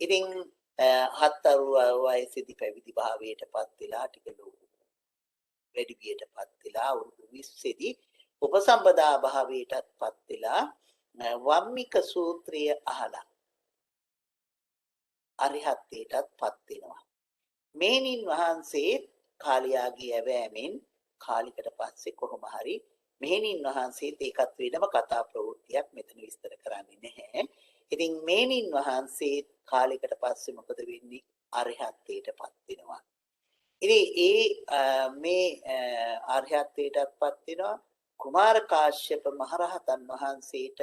ඉතින් 7 අවුරුදු වයසේදී පැවිදි භාවයටපත් වෙලා ටික වැඩි වියටපත් වෙලා අවුරුදු 20 දී උපසම්පදා භාවයටපත් වෙලා වම්මික සූත්‍රය අහලා අරිහත්ත්වයටපත් වෙනවා. මෙහෙණින් වහන්සේ කාලියාගේ ඇවෑමෙන් කාලිකට පස්සේ කොහොම හරි මෙහෙණින් වහන්සේත් ඒකත් වෙනම කතා ප්‍රවෘත්තියක් මෙතන විස්තර කරන්නේ නැහැ. ඉතින් මෙහෙණින් වහන්සේ කාලිකට පස්සේ මොකද වෙන්නේ? අරිහත්ත්වයටපත් වෙනවා. ඉතින් මේ ආර්යත්වයටපත් වෙනවා කුමාර කාශ්‍යප මහරහතන් වහන්සේට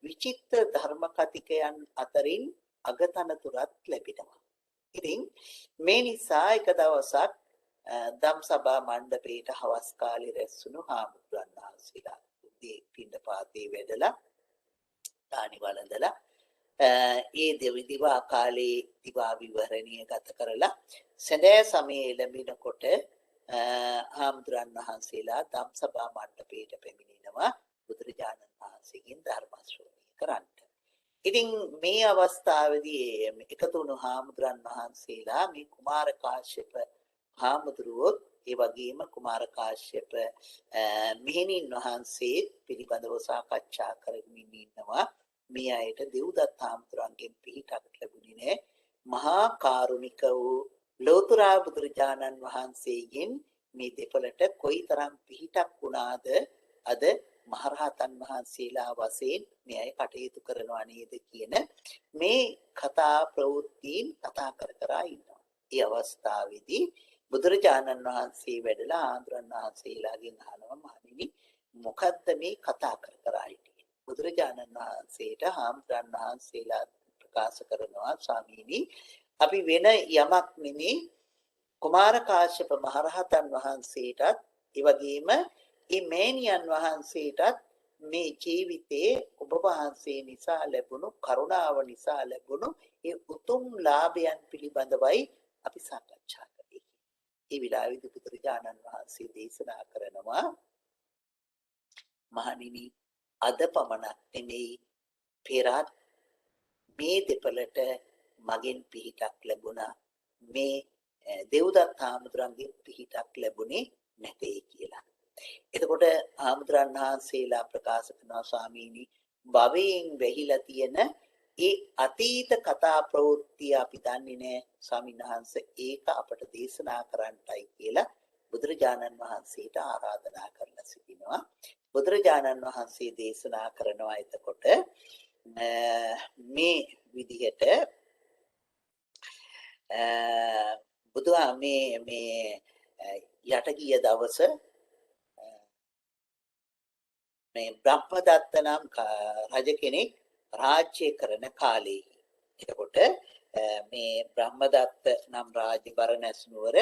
විචිත්‍ර ධර්ම කතිකයන් අතරින් අගතනතුරත් ලැබෙනවා. ඉතින් මේ නිසා එක දවසක් ධම්සභා මණ්ඩපයේට හවස් කාලේ රැස්වුණු හාමුදුරන් වහන්සේලා උදේ පිණ්ඩපාතේ වැඩලා දානි වළඳලා ඒ දිවා කාලේ දිවා විවරණීය ගත කරලා සඳෑ සමයේ එළඹෙනකොට හාමුදුරන් වහන්සේලා ධම්සභා මණ්ඩපයට පැමිණෙනවා බුදුරජාණන් වහන්සේගෙන් ධර්ම ශ්‍රවණය කරන්නට. ඉතින් මේ අවස්ථාවේදී එකතු වුණු හාමුදුරන් වහන්සේලා මේ කුමාර කාශ්‍යප හාමුදුරුවොත් ඒ වගේම කුමාර කාශ්‍යප මෙහෙණින් වහන්සේ පිළිබඳව සාකච්ඡා කරමින් ඉන්නවා. මේ අයට දෙව්දත් හාමුදුරන්ගෙන් පිහිටක් ලැබුණේ නැහැ. මහා කාරුණික වූ ලෝතර බුදුරජාණන් වහන්සේගෙන් මේ දෙපළට කොයිතරම් පිහිටක් වුණාද අද මහරහතන් වහන්සේලා වශයෙන් මේ අය කටයුතු කරනවා නේද කියන මේ කතා ප්‍රවෘත්තීන් කතා කර කර ඉන්නවා. ඒ අවස්ථාවේදී බුදුරජාණන් වහන්සේ වැඩලා ආන්දරන් වහන්සේලාගෙන් අහනවා මහණෙනි මොකද්ද මේ කතා කර කර ඉන්නේ? බුදුරජාණන් වහන්සේට ආන්දරන් වහන්සේලා ප්‍රකාශ කරනවා ස්වාමීනි අපි වෙන යමක් නෙමේ කුමාර කාශ්‍යප මහරහතන් වහන්සේටත් ඒ වගේම මේ මේනියන් වහන්සේටත් මේ ජීවිතයේ ඔබ වහන්සේ නිසා ලැබුණු කරුණාව නිසා ලැබුණු ඒ උතුම් ලාභයන් පිළිබඳවයි අපි සාකච්ඡා කරේ. ඒ විලාවේදී බුදුරජාණන් වහන්සේ දේශනා කරනවා මහණෙනි අද පමණක් නෙමෙයි පෙරත් මේ දෙපළට මගෙන් පිහිටක් ලැබුණා. මේ දෙව්දත් හාමුදුරන්ගෙන් පිහිටක් ලැබුණේ නැtei කියලා. එතකොට හාමුදුරන් වහන්සේලා ප්‍රකාශ කරනවා ස්වාමීනි භවයෙන් වැහිලා තියෙන ඒ අතීත කතා ප්‍රවෘත්ති අපි දන්නේ නැහැ ස්වාමීන් වහන්සේ ඒක අපට දේශනා කරන්නයි කියලා බුදුරජාණන් වහන්සේට ආරාධනා කරලා සිටිනවා. බුදුරජාණන් වහන්සේ දේශනා කරනවා එතකොට මේ විදිහට බුදුහා මේ යට ගිය දවස මේ බ්‍රහ්මදත්ත නම් රජ කෙනෙක් රාජ්‍ය කරන කාලේ. එතකොට මේ බ්‍රහ්මදත්ත නම් රාජ්‍ය බරණැස් නුවර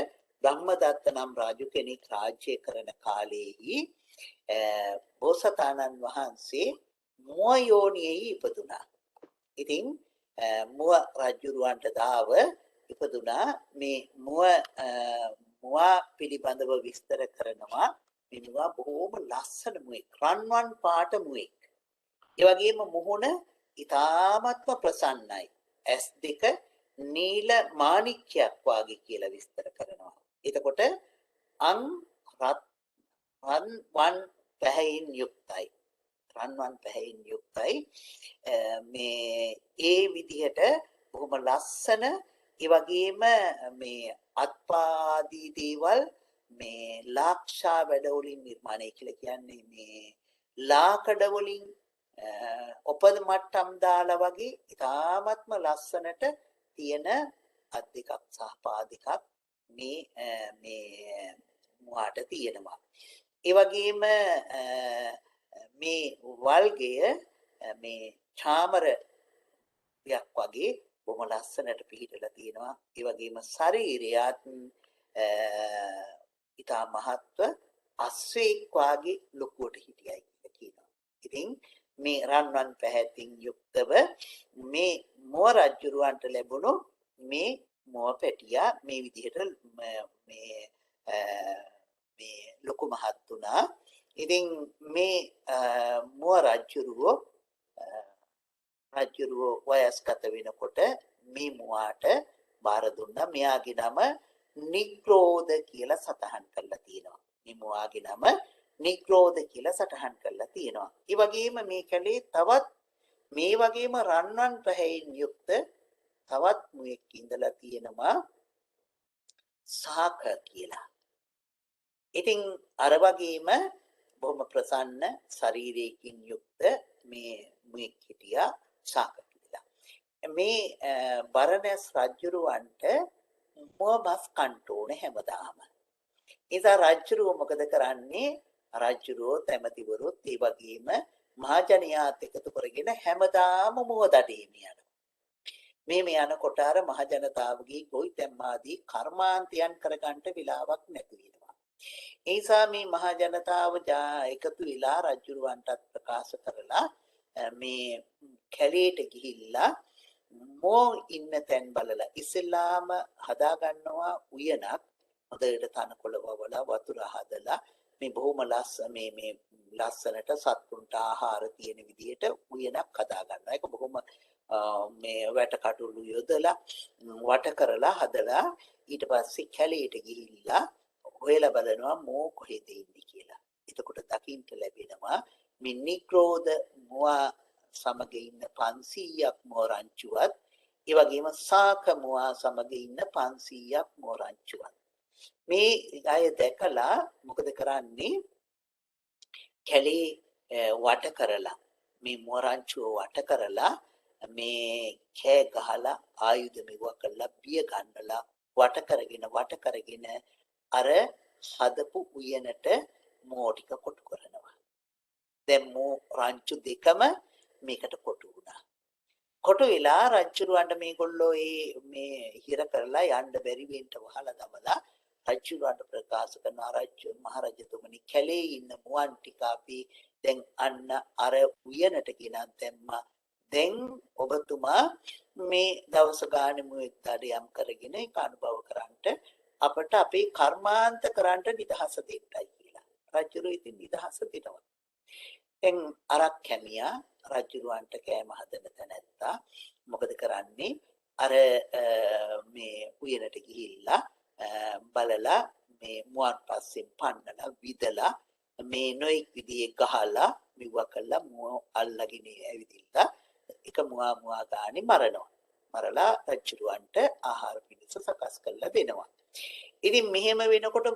බ්‍රහ්මදත්ත නම් රජු කෙනෙක් රාජ්‍ය කරන කාලේහි බෝසතාණන් වහන්සේ මුව යෝනියෙහි ඉපදුනා. ඉතින් මුව රජුරවන්ට දාව ඉපදුනා. මේ මුව පිළිබඳව විස්තර කරනවා. මේ මුව බොහෝම ලස්සන මුවෙක්, රන්වන් පාට මුවෙක්. ඒ වගේම මුහුණ ඉතාමත්ම ප්‍රසන්නයි. ඇස් දෙක නීල මාණික්කයක් වාගේ කියලා විස්තර කරනවා. එතකොට රන්වන් පැහැයෙන් යුක්තයි. රන්වන් පැහැයෙන් යුක්තයි. මේ ඒ විදිහට බොහොම ලස්සන ඒ වගේම මේ අත්පාදී දේවල් මේ ලාක්ෂා වැඩවලින් නිර්මාණය කියලා කියන්නේ මේ ලාකඩ වලින් ඔපද මට්ටම් දාලා වගේ ඉතාමත්ම ලස්සනට තියෙන අත් දෙකක් සහ පා දෙකක් මේ මුවාට තියෙනවා. ඒ වගේම මේ වල්ගය මේ චාමරයක් වගේ බොහොම ලස්සනට පිහිටලා තියෙනවා. ඒ වගේම ශරීරයත් ඉතා මහත්ව අස්වැක් වාගේ ලොකුවට හිටියයි කියලා කියනවා. ඉතින් මේ රන්වන් පැහැතින් යුක්තව මේ මුව රජුරවන්ට ලැබුණු මේ මුව පැටියා මේ විදිහට මේ ලොකු මහත් වුණා. ඉතින් මේ මුව රජුරෝ වයස්ගත වෙනකොට මේ මුවාට බාර දුන්නා. මෙයාගේ නම නිග්‍රෝධ කියලා සටහන් කරලා තියෙනවා. මේ මුවාගේ නම නිග්‍රෝධ කියලා සටහන් කරලා තියෙනවා. ඒ වගේම මේ කැලේ තවත් මේ වගේම රන්වන් පැහැයෙන් යුක්ත තවත් මුවෙක් ඉඳලා තියෙනවා සාක කියලා. ඉතින් අර වගේම බොහොම ප්‍රසන්න ශරීරයකින් යුක්ත මේ මුවෙක් හිටියා සාක කියලා. මේ බරණැස් රජුරවන්ට මුව මස් කන්න ඕනේ හැමදාම. ඉතින් රජුරෝ මොකද කරන්නේ? රජුරෝ තැමතිවරුත් ඒ වගේම මහජනයාත් එකතු කරගෙන හැමදාම මුව දඩේම යනවා. මේ යනකොට අර මහජනතාවගේ ගොවිතැන්මාදී කර්මාන්තයන් කරගන්න වෙලාවක් නැති වෙනවා. ඒ නිසා මේ මහජනතාව එකතු වෙලා රජුරවන්ටත් ප්‍රකාශ කරලා මේ කැලේට ගිහිල්ලා මෝ ඉන්න තැන් බලලා ඉස්සෙල්ලාම හදා ගන්නවා උයනක්. හොඳට තනකොළ වවලා වතුර හදලා මේ බොහොම මේ ලස්සනට සත්තුන්ට ආහාර තියෙන විදිහට උයනක් හදා ගන්නවා. ඒක බොහොම මේ වැට කටුළු යොදලා වට කරලා හදලා ඊට පස්සේ කැලේට ගිහිල්ලා හොයලා බලනවා මෝ කොහෙද ඉන්නේ කියලා. එතකොට දකින්න ලැබෙනවා මේ නිග්‍රෝධ මුවා සමග ඉන්න 500ක් මෝරංචුවත් ඒ වගේම සාක මුවා සමග ඉන්න 500ක් මෝරංචුවත්. මේ අය දැකලා මොකද කරන්නේ? කැලේ වට කරලා මේ මෝරංචුව වට කරලා මේ කෑ ගහලා ආයුධ මෙව කරලා බිය ගන්නලා වට කරගෙන අර හදපු උයනට මෝ ටික කොටු කරනවා. දැන් මෝ රංචු දෙකම මේකට කොටු වුණා. කොටු වෙලා රජුරවන්ට මේගොල්ලෝ මේ හිර කරලා යන්න බැරි වෙන්න වහලා දමලා රජුරවන්ට ප්‍රකාශ කරන මහරජතුමනි කැලේ ඉන්න මුවන් ටික අපි දැන් අන්න අර උයනට ගෙනත් දැම්මා. දැන් ඔබතුමා මේ දවස ගානේ මුවෙක් දඩයම් කරගෙන ඒක අනුභව කරන්ට අපට අපේ කර්මාන්ත කරන්ට නිදහස දෙන්නයි කියලා. රජුරු ඉතින් නිදහස දෙනවා. දැන් අරක් කැමියා රජුරවන්ට කෑම හදන තැනැත්තා මොකද කරන්නේ? අර මේ උයනට ගිහිල්ලා බලලා මේ මුවන් පස්සෙන් පන්නලා විදලා මේ නොයෙක් විදිහේ ගහලා මෙව්ව කළා මුව අල්ලගෙන ඇවිදිලා එක මුවා ගානේ මරනවා. මරලා රජුරවන්ට ආහාර පිණිස සකස් කරලා දෙනවා. ඉතින් මෙහෙම වෙනකොට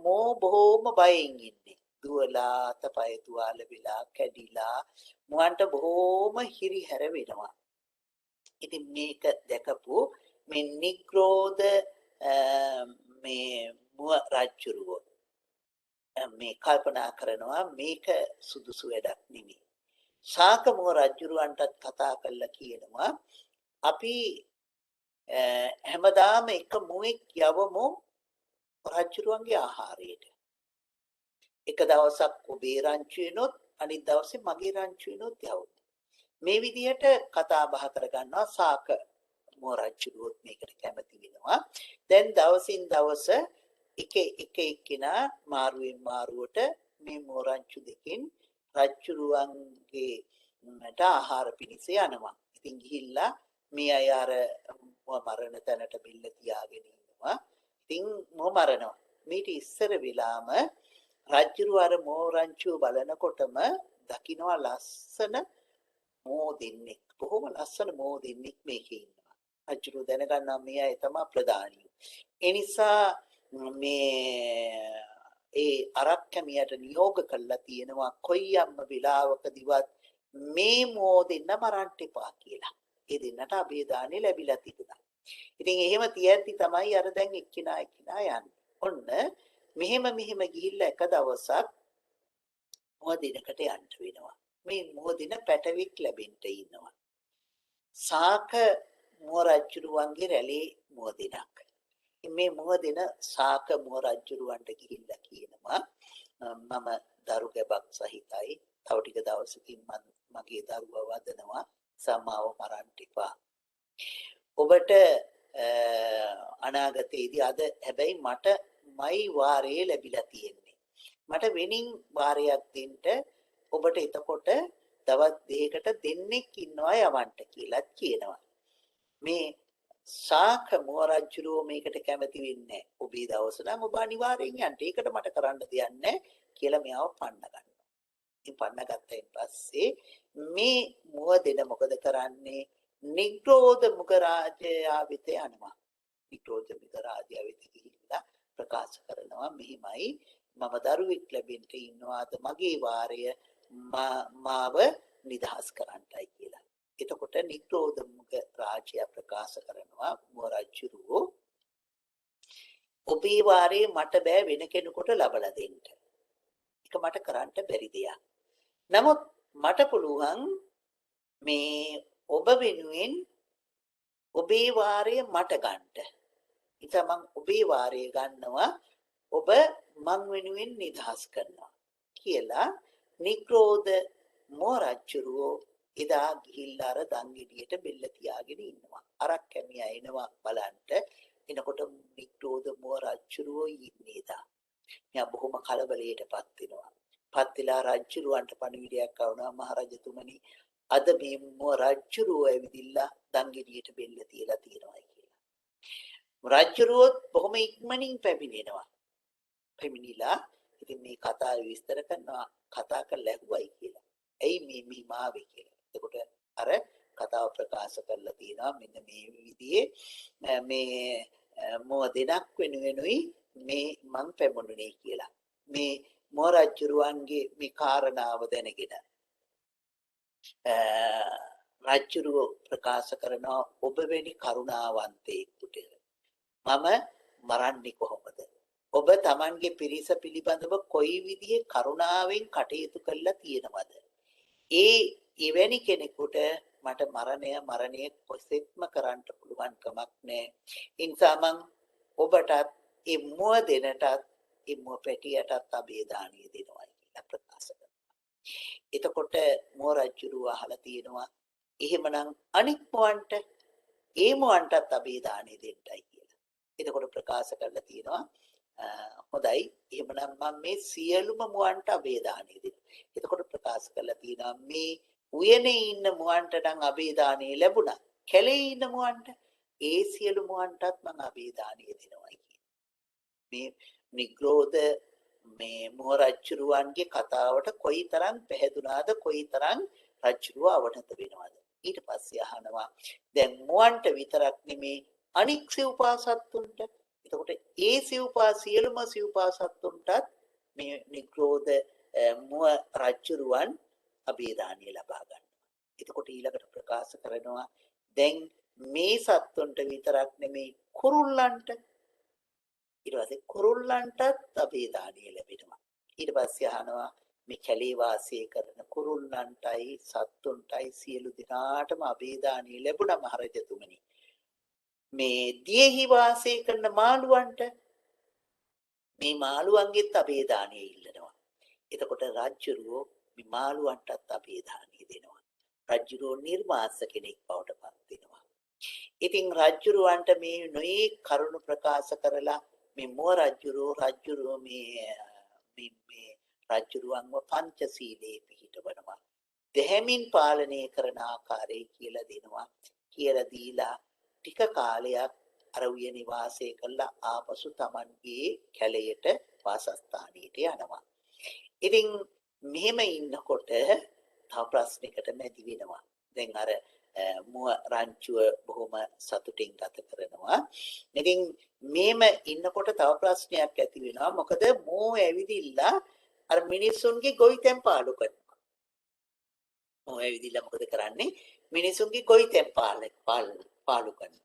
මෝ බොහොම බයෙන් ඉන්නේ. දුවලා තපය තුවාල වෙලා කැඩිලා මුවන්ට බොහොම හිරිහැර වෙනවා. ඉතින් මේක දැකපු මේ නිග්‍රෝධ මේ මුව රජුරුව මේ කල්පනා කරනවා මේක සුදුසු වැඩක් නෙමෙයි. ශාක මුව රජුරුවන්ටත් කතා කරලා කියනවා අපි හැමදාම එක මුවෙක් යවමු රජුරුවන්ගේ ආහාරයට. එක දවසක් ඔබේ රංචු වෙනොත් අනිත් දවසේ මගේ රංචු වෙනොත් යවමු. මේ විදිහට කතා බහ කරගන්නවා ශාක මුව රජුරුවොත් මේකට කැමති වෙනවා. දැන් දවසින් දවස එක එක්කෙනා මාරුවෙන් මාරුවට මේ මුව රංචු දෙකෙන් රජුරුවන්ගේ ආහාර පිණිස යනවා. ඉතින් ගිහිල්ලා මේ අය අර මරණ තැනට බිල්ල තියාගෙන ඉන්නවා. ඉතින් මුව මරනවා. මේට ඉස්සර වෙලාම රජුරු අර මුව රංචුව බලනකොටම දකින්නවා ලස්සන මෝ දෙන්නෙක්. බොහොම ලස්සන මෝ දෙන්නෙක් මේකේ ඉන්නවා. රජුරු දැනගන්නවා මේ අය තමයි ප්‍රධානියෝ. ඒ නිසා ඒ අරක් කැමියට නියෝග කළා තියෙනවා කොයියම්ම වෙලාවකදීවත් මේ මෝ දෙන්න මරන්න එපා කියලා. ඒ දෙන්නට අභේදානෙ ලැබිලා තිබුණා. ඉතින් එහෙම තියද්දි තමයි අර දැන් එක්කිනා යන්නේ. ඔන්න මෙහෙම ගිහිල්ලා එක දවසක් මුව දිනකට යන්න වෙනවා. මේ මුව දින පැටවෙක් ලැබෙන්න ඉන්නවා. ශාක මුව රජුරුවන්ගේ රැළේ මුව දිනක්. මේ මුව දින ශාක මුව රජුරුවන්ට ගිහිල්ලා කියනවා මම දරු ගැබක් සහිතයි. තව ටික දවසකින් මගේ දරුවා වදනවා සමාව මරන්න එපා. ඔබට අනාගතයේදී අද හැබැයි මටමයි වාරේ ලැබිලා තියෙන්නේ. මට වෙනින් වාරයක් දෙන්න ඔබට එතකොට දවස් දෙකකට දෙන්නෙක් ඉන්නවා යවන්න කියලා කියනවා. මේ ශාක මුව රජුරෝ මේකට කැමති වෙන්නේ නැහැ. ඔබේ දවස නම් ඔබ අනිවාර්යෙන් යන්න. ඒකට මට කරන්න දෙයක් නැහැ කියලා මෙයාව පන්න ගන්නවා. ඉතින් පන්න ගත්තයින් පස්සේ මේ මුව දෙන මොකද කරන්නේ? නිග්‍රෝධ මුග රාජයා වෙත යනවා. නිග්‍රෝධ මුග රාජයා වෙත ගිහිල්ලා ප්‍රකාශ කරනවා මෙහිමයි මම දරුවෙක් ලැබෙන්න ඉන්නවාද මගේ වාරය මාව නිදහස් කරන්නයි කියලා. එතකොට නිග්‍රෝධ මුග රාජයා ප්‍රකාශ කරනවා මුව රජුරෝ ඔබේ වාරේ මට බෑ වෙන කෙනෙකුට ලබලා දෙන්න. ඒක මට කරන්න බැරි දෙයක්. නමුත් මට පුළුවන් මේ ඔබ වෙනුවෙන් ඔබේ වාරය මට ගන්න. ඉතින් මම ඔබේ වාරය ගන්නවා ඔබ මං වෙනුවෙන් නිදහස් කරනවා කියලා නික්‍රෝධ මෝරච්චුරුවෝ එදා ගිහිල්ලා අර දංගෙඩියට බෙල්ල තියාගෙන ඉන්නවා. අරක් කැමියා එනවා බලන්න. එනකොට නික්‍රෝධ මෝරච්චුරුවෝ ඉන්නේ එදා. මෙයා බොහොම කලබලයටපත් වෙනවා. පත් වෙලා රජුරවන්ට පණිවිඩයක් આવනවා මහරජතුමනි අද මේ මෝරච්චුරුවෝ ඇවිදිලා දංගෙඩියට බෙල්ල තියලා තියෙනවා කියලා. රජුරුවොත් බොහොම ඉක්මනින් පැමිණෙනවා. පැමිණිලා ඉතින් මේ කතාව විස්තර කරනවා කතා කරලා ඇහුවයි කියලා. ඇයි මේ මාවේ කියලා. එතකොට අර කතාව ප්‍රකාශ කරලා තියෙනවා මෙන්න මේ විදිහේ මේ මොහ දෙනක් වෙනුවෙනුයි මේ මං පැමුණුනේ කියලා. මේ මොහ රජුරුවන්ගේ මේ කාරණාව දැනගෙන රජුරුව ප්‍රකාශ කරනවා ඔබ වෙනි කරුණාවන්තයෙකුට මම මරන්නේ කොහොමද? ඔබ Tamanගේ පිරිස පිළිබඳව කොයි විදිහේ කරුණාවෙන් කටයුතු කළා තියෙනවද? එවැනි කෙනෙකුට මට මරණය කොසෙත්ම කරන්න පුළුවන් කමක් නැහැ. ඒ නිසා මං ඔබටත් ඒ මුව දෙනටත් ඒ මුව පැටියටත් අබේදානිය දෙනවා කියලා ප්‍රකාශ කරනවා. එතකොට මුව රජුරුව අහලා තියෙනවා එහෙමනම් අනික් මුවන්ට ඒ මුවන්ටත් අබේදානිය දෙන්නයි කියලා. එතකොට ප්‍රකාශ කරලා තියෙනවා හොඳයි එහෙමනම් මම මේ සියලුම මුවන්ට අබේදානිය දෙනවා. එතකොට ප්‍රකාශ කරලා තියෙනවා මේ උයනේ ඉන්න මුවන්ට නම් අබේදානිය ලැබුණා. කැලේ ඉන්න මුවන්ට ඒ සියලු මුවන්ටත් මම අබේදානිය දෙනවා කියන. මේ නිග්‍රෝධ මේ මුව රජුරුවන්ගේ කතාවට කොයිතරම් පැහැදුනාද කොයිතරම් රජුරුව අවනත වෙනවද. ඊට පස්සේ අහනවා දැන් මුවන්ට විතරක් නෙමේ අනික් සිව්පාසත්තුන්ට එතකොට ඒ සිව්පා සියලුම සත්තුන්ටත් මේ නිග්‍රෝධ මුව රජුරුවන් අබේදානිය ලබා ගන්නවා. එතකොට ඊළඟට ප්‍රකාශ කරනවා දැන් මේ සත්තුන්ට විතරක් නෙමෙයි කුරුල්ලන්ට ඊට පස්සේ කුරුල්ලන්ටත් අබේදානිය ලැබෙනවා. ඊට පස්සේ අහනවා මේ කැලේ වාසය කරන කුරුල්ලන්ටයි සත්තුන්ටයි සියලු දෙනාටම අබේදානිය ලැබුණා මහරජතුමනි. මේ දියෙහි වාසය කරන මාළුවන්ට මේ මාළුවන්ගෙත් අබේදානිය ඉල්ලනවා. එතකොට රජුරෝ මේ මාළුවන්ටත් අබේදානිය දෙනවා. රජුරෝ නිර්මාස කෙනෙක් බවට පත් වෙනවා. ඉතින් රජුරවන්ට මේ නොයේ කරුණ ප්‍රකාශ කරලා මේ මුව රජුරෝ මේ රජුරවන්ව පංචශීලයේ පිහිටවනවා. දෙහැමින් පාලනය කරන ආකාරය කියලා දෙනවා. කියලා දීලා ටික කාලයක් අර උයනේ වාසය කළා ආපසු Tamanගේ කැලයට වාසස්ථානයට යනවා. ඉතින් මෙහෙම ඉන්නකොට තව ප්‍රශ්නයකට මැදි වෙනවා. දැන් අර මුව රංචුව බොහොම සතුටින් ගත කරනවා. ඉතින් මේම ඉන්නකොට තව ප්‍රශ්නයක් ඇති වෙනවා. මොකද මෝ ඇවිදිලා අර මිනිස්සුන්ගේ ගොවිතැන් පාලු කරනවා. මෝ ඇවිදිලා මොකද කරන්නේ? මිනිස්සුන්ගේ ගොවිතැන් පාලු කරනවා.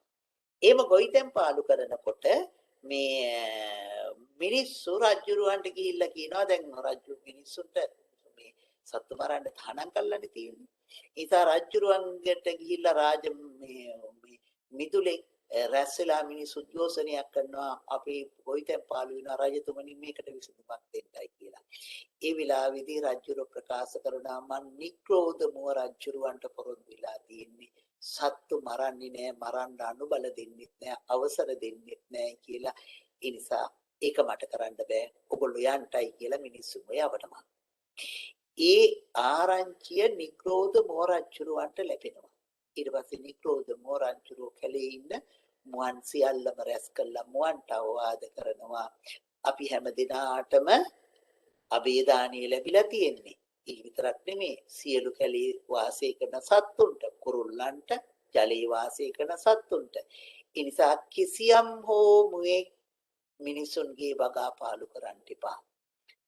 එහෙම ගොවිතැන් පාලු කරනකොට මේ මිනිස්සු රජුරවන්ට ගිහිල්ලා කියනවා දැන් රජු මිනිස්සුන්ට මේ සත්තු මරන්න තහනම් කරලානේ තියෙන්නේ. ඊට රජුරවන්ට ගිහිල්ලා රාජ මේ මිදුලේ රැස් වෙලා මිනිස්සු උද්ඝෝෂණයක් කරනවා අපි ගොවිතැන් පාලු වෙන රජතුමනි මේකට විසඳුමක් දෙන්නයි කියලා. ඒ වෙලාවේදී රජුර ප්‍රකාශ කරනවා මන් නික්‍රෝධ මුව රජුරවන්ට පොරොන්දු වෙලා තියෙන්නේ සත්තු මරන්නේ නැහැ මරන්න අනුබල දෙන්නෙත් නැහැ අවසර දෙන්නෙත් නැහැ කියලා. ඒ නිසා ඒක මට කරන්න බෑ ඔයගොල්ලෝ යන්ටයි කියලා මිනිස්සුම යවනවා. ඒ ආරංචිය නික්‍රෝධ මුව රජුරවන්ට ලැබෙනවා. ඊට පස්සේ නික්‍රෝධ මුව රජුරෝ කැලේ ඉන්න මුවන් සියල්ලම රැස් කළා මුවන්ට අවවාද කරනවා අපි හැම දිනාටම අබේදානිය ලැබිලා තියෙන්නේ. ඒ විතරක් නෙමෙයි සියලු කැලේ වාසය කරන සත්තුන්ට කුරුල්ලන්ට ජලයේ වාසය කරන සත්තුන්ට ඒ නිසා කිසියම් හෝ මුවේ මිනිසුන්ගේ වගා පාලු කරන්න එපා.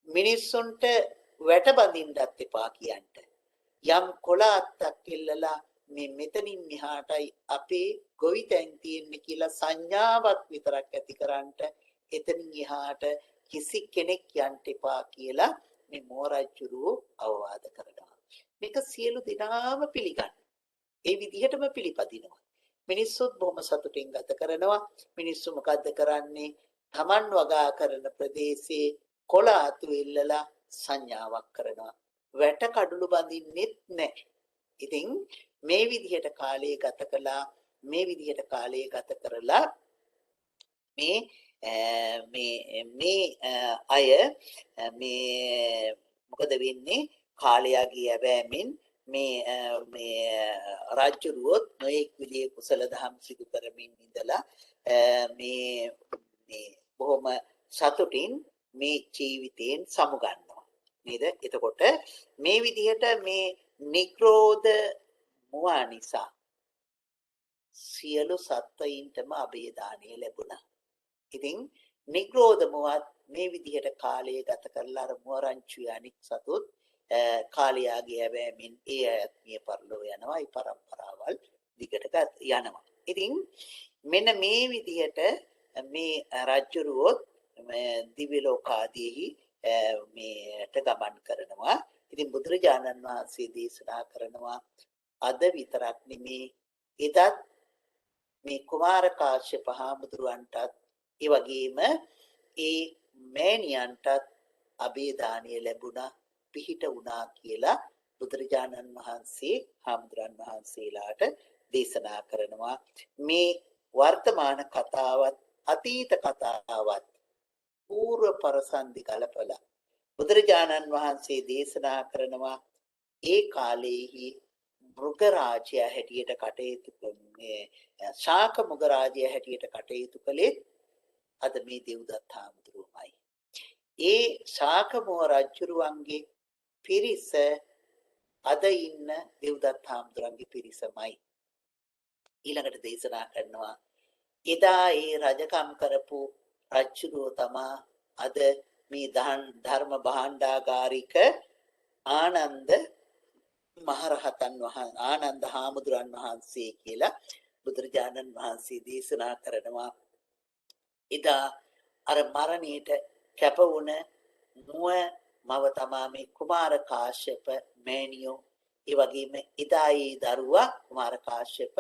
මිනිස්සුන්ට වැට බඳින්නත් එපා කියන්ට. යම් කොළ අත්තක් එල්ලලා මේ මෙතනින් මෙහාටයි අපේ ගොවිතැන් තියෙන්නේ කියලා සංඥාවක් විතරක් ඇති කරන්ට එතනින් එහාට කිසි කෙනෙක් යන්න එපා කියලා මේ මෝරජ්ජුරුව අවවාද කරනවා. මේක සියලු දෙනාම පිළිගන්න. ඒ විදිහටම පිළිපදිනවා. මිනිස්සුත් බොහොම සතුටින් ගත කරනවා. මිනිස්සු මොකද්ද කරන්නේ? Taman වගා කරන ප්‍රදේශයේ කොළ අතු එල්ලලා සංඥාවක් කරනවා. වැට කඩළු බඳින්නෙත් නැහැ. ඉතින් මේ විදිහට කාලය ගත කළා. මේ විදිහට කාලය ගත කරලා මේ අය මේ මොකද වෙන්නේ? කාලයාගේ යැවෑමෙන් මේ රාජ්‍යරුවොත් නොයෙක් විදිහේ කුසල දහම් සිදු කරමින් ඉඳලා මේ බොහොම සතුටින් මේ ජීවිතයෙන් සමුගන්නවා නේද? එතකොට මේ විදිහට මේ නික්‍රෝධ මුවා නිසා සියලු සත්වයින්ටම අභය දාණය ලැබුණා. ඉතින් නික්‍රෝධ මුවත් මේ විදිහට කාලය ගත කරලා අර මුවරංචු අනික් සතුත් කාලයාගේ යැවෑමෙන් ඒ අයත් මිය පරලෝ යනවා. ඒ පරම්පරාවල් දිගට යනවා. ඉතින් මෙන්න මේ විදිහට මේ රජුරුවොත් දිව්‍ය ලෝකාදීහි මේට ගමන් කරනවා. ඉතින් බුදුරජාණන් වහන්සේ දේශනා කරනවා අද විතරක් නෙමේ එදත් මේ කුමාර කාශ්‍යප හාමුදුරුවන්ටත් ඒ වගේම ඒ මෑණියන්ටත් අභය දානය ලැබුණා පිහිට වුණා කියලා බුදුරජාණන් වහන්සේ හාමුදුරන් වහන්සේලාට දේශනා කරනවා. මේ වර්තමාන කතාවත් අතීත කතාවත් పూర్ව පරසන්දි කලපලා බුදුරජාණන් වහන්සේ දේශනා කරනවා ඒ කාලයේහි මෘග රාජ්‍ය හැටියට කටයුතු කරන්නේ ශාක මෘග රාජ්‍ය හැටියට කටයුතු කළේ අද මේ දෙව්දත් හාමුදුරුවෝමයි. ඒ ශාක මෘග රජුරුවන්ගේ පිරිස අද ඉන්න දෙව්දත් හාමුදුරන්ගේ පිරිසමයි. ඊළඟට දේශනා කරනවා එදා ඒ රජකම් කරපු රජුරුව තමා අද මේ ධර්ම භාණ්ඩාගාරික ආනන්ද මහරහතන් වහන්සේ ආනන්ද හාමුදුරන් වහන්සේ කියලා බුදුරජාණන් වහන්සේ දේශනා කරනවා. එදා අර මරණයට කැප වුණ මුව මව තමා මේ කුමාර කාශ්‍යප මෑණියෝ. ඒ වගේම එදා ඒ දරුවා කුමාර කාශ්‍යප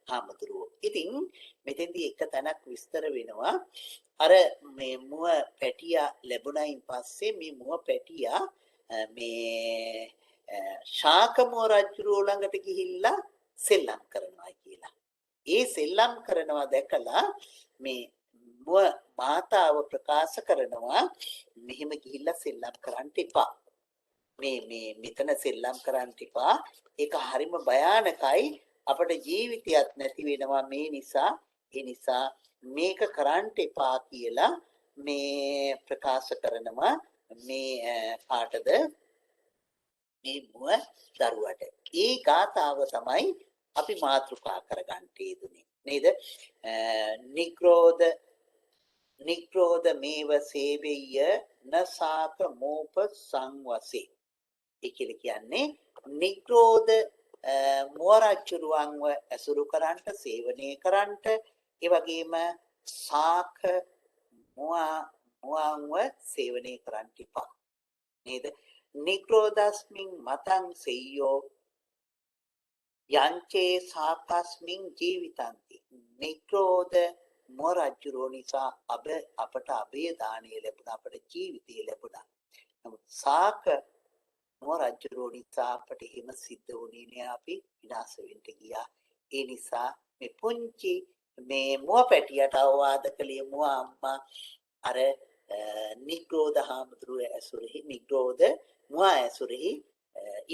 හාමුදුරුවෝ. ඉතින් මෙතෙන්දී එක තැනක් විස්තර වෙනවා. අර මේ මුව පැටියා ලැබුණයින් පස්සේ මේ මුව පැටියා මේ ශාකමෝ රජුරෝ ළඟට ගිහිල්ලා සෙල්ලම් කරනවා කියලා. ඒ සෙල්ලම් කරනවා දැකලා මේ මුව මාතාව ප්‍රකාශ කරනවා මෙහෙම ගිහිල්ලා සෙල්ලම් කරන්න එපා. මෙතන සෙල්ලම් කරන්න එපා. ඒක හරිම භයානකයි. අපේ ජීවිතයක් නැති වෙනවා මේ නිසා. ඒ නිසා මේක කරන්න එපා කියලා මේ ප්‍රකාශ කරනවා මේ කාටද මේ මුව දරුවට. ඒ ගාථාව තමයි අපි මාතෘකා කරගන්න යෙදුනේ නේද? නික්‍රෝධ මේව සේවෙය්‍ය නසාක මෝප සංවසේ. ඒ කියන්නේ නික්‍රෝධ මුවරජුරුවන්ව ඇසුරු කරන්ට සේවනය කරන්ට ඒ වගේම සාක මුවන්ව සේවනය කරන්ට එපා නේද? නික්‍රෝධස්මින් මතං සෙය්‍යෝ යංචේ සාකස්මින් ජීවිතන්ති. නික්‍රෝධ මුවරජුරුව නිසා අපට අභය දානය ලැබුණා, අපට ජීවිතය ලැබුණා. නමුත් සාක මුවරජුරුව නිසා අපට එහෙම සිද්ධ වුණේ නෑ. අපි විනාශ වෙන්න ගියා. ඒ නිසා මේ පුංචි මේ මුව පැටියට අවවාද කළේ මුව අම්මා අර නික්‍රෝධ හාමුදුරුව ඇසුරෙහි නික්‍රෝධ මුව ඇසුරෙහි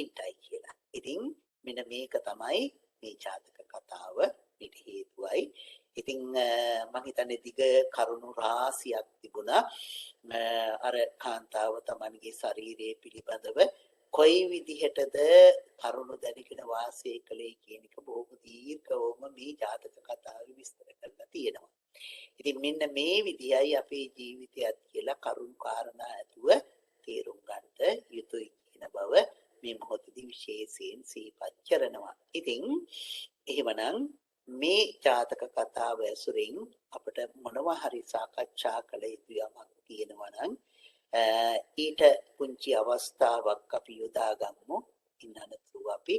ඉන්ටයි කියලා. ඉතින් මෙන්න මේක තමයි මේ ජාතක කතාව පිට හේතුවයි. ඉතින් මම හිතන්නේ දිග කරුණු රාශියක් තිබුණා. අර කාන්තාව තමන්ගේ ශරීරය පිළිබඳව කොයි විදිහටද කරුණු දැනගෙන වාසය කළේ කියන එක බොහොම දීර්ඝවම මේ ජාතක කතාවේ විස්තර කරලා තියෙනවා. ඉතින් මෙන්න මේ විදියයි අපේ ජීවිතයත් කියලා කරුණු කාරණා ඇතුව තේරුම් ගන්නට යුතුයි කියන බව මේ මොහොතේදී විශේෂයෙන් සිහිපත් කරනවා. ඉතින් එහෙමනම් මේ ජාතක කතාව ඇසුරින් අපිට මොනවා හරි සාකච්ඡා කළ යුතු යමක් තියෙනවා නම් ඊට පුංචි අවස්ථාවක් අපි යොදා ගමු. ඉන්නතුරු අපි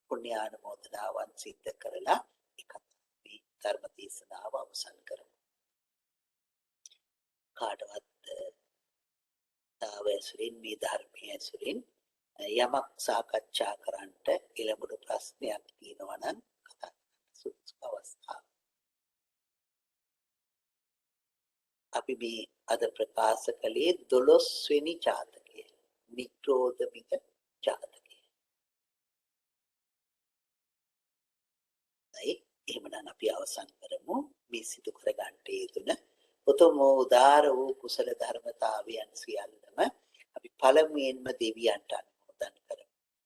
පුණ්‍යානුමෝදනාවන් සිද්ධ කරලා එකත් අපි ධර්ම දේශනාව අවසන් කරමු. කාටවත් ඇසුරින් මේ ධර්මයේ ඇසුරින් යමක් සාකච්ඡා කරන්නට එළඹුණු ප්‍රශ්නයක් තියෙනවා නම් කතා සුදුසු අවස්ථාව. අපි මේ අද ප්‍රකාශ කළේ 12 වෙනි ජාතකය. නික්‍රෝධමික ජාතකය. එහෙමනම් අපි අවසන් කරමු. මේ සිදු කර ගන්නට යෙදුන උතුම් උදාර වූ කුසල ධර්මතාවයන් සියල්ලම අපි පළමුවෙන්ම දෙවියන්ට අනුමෝදන් කරමු.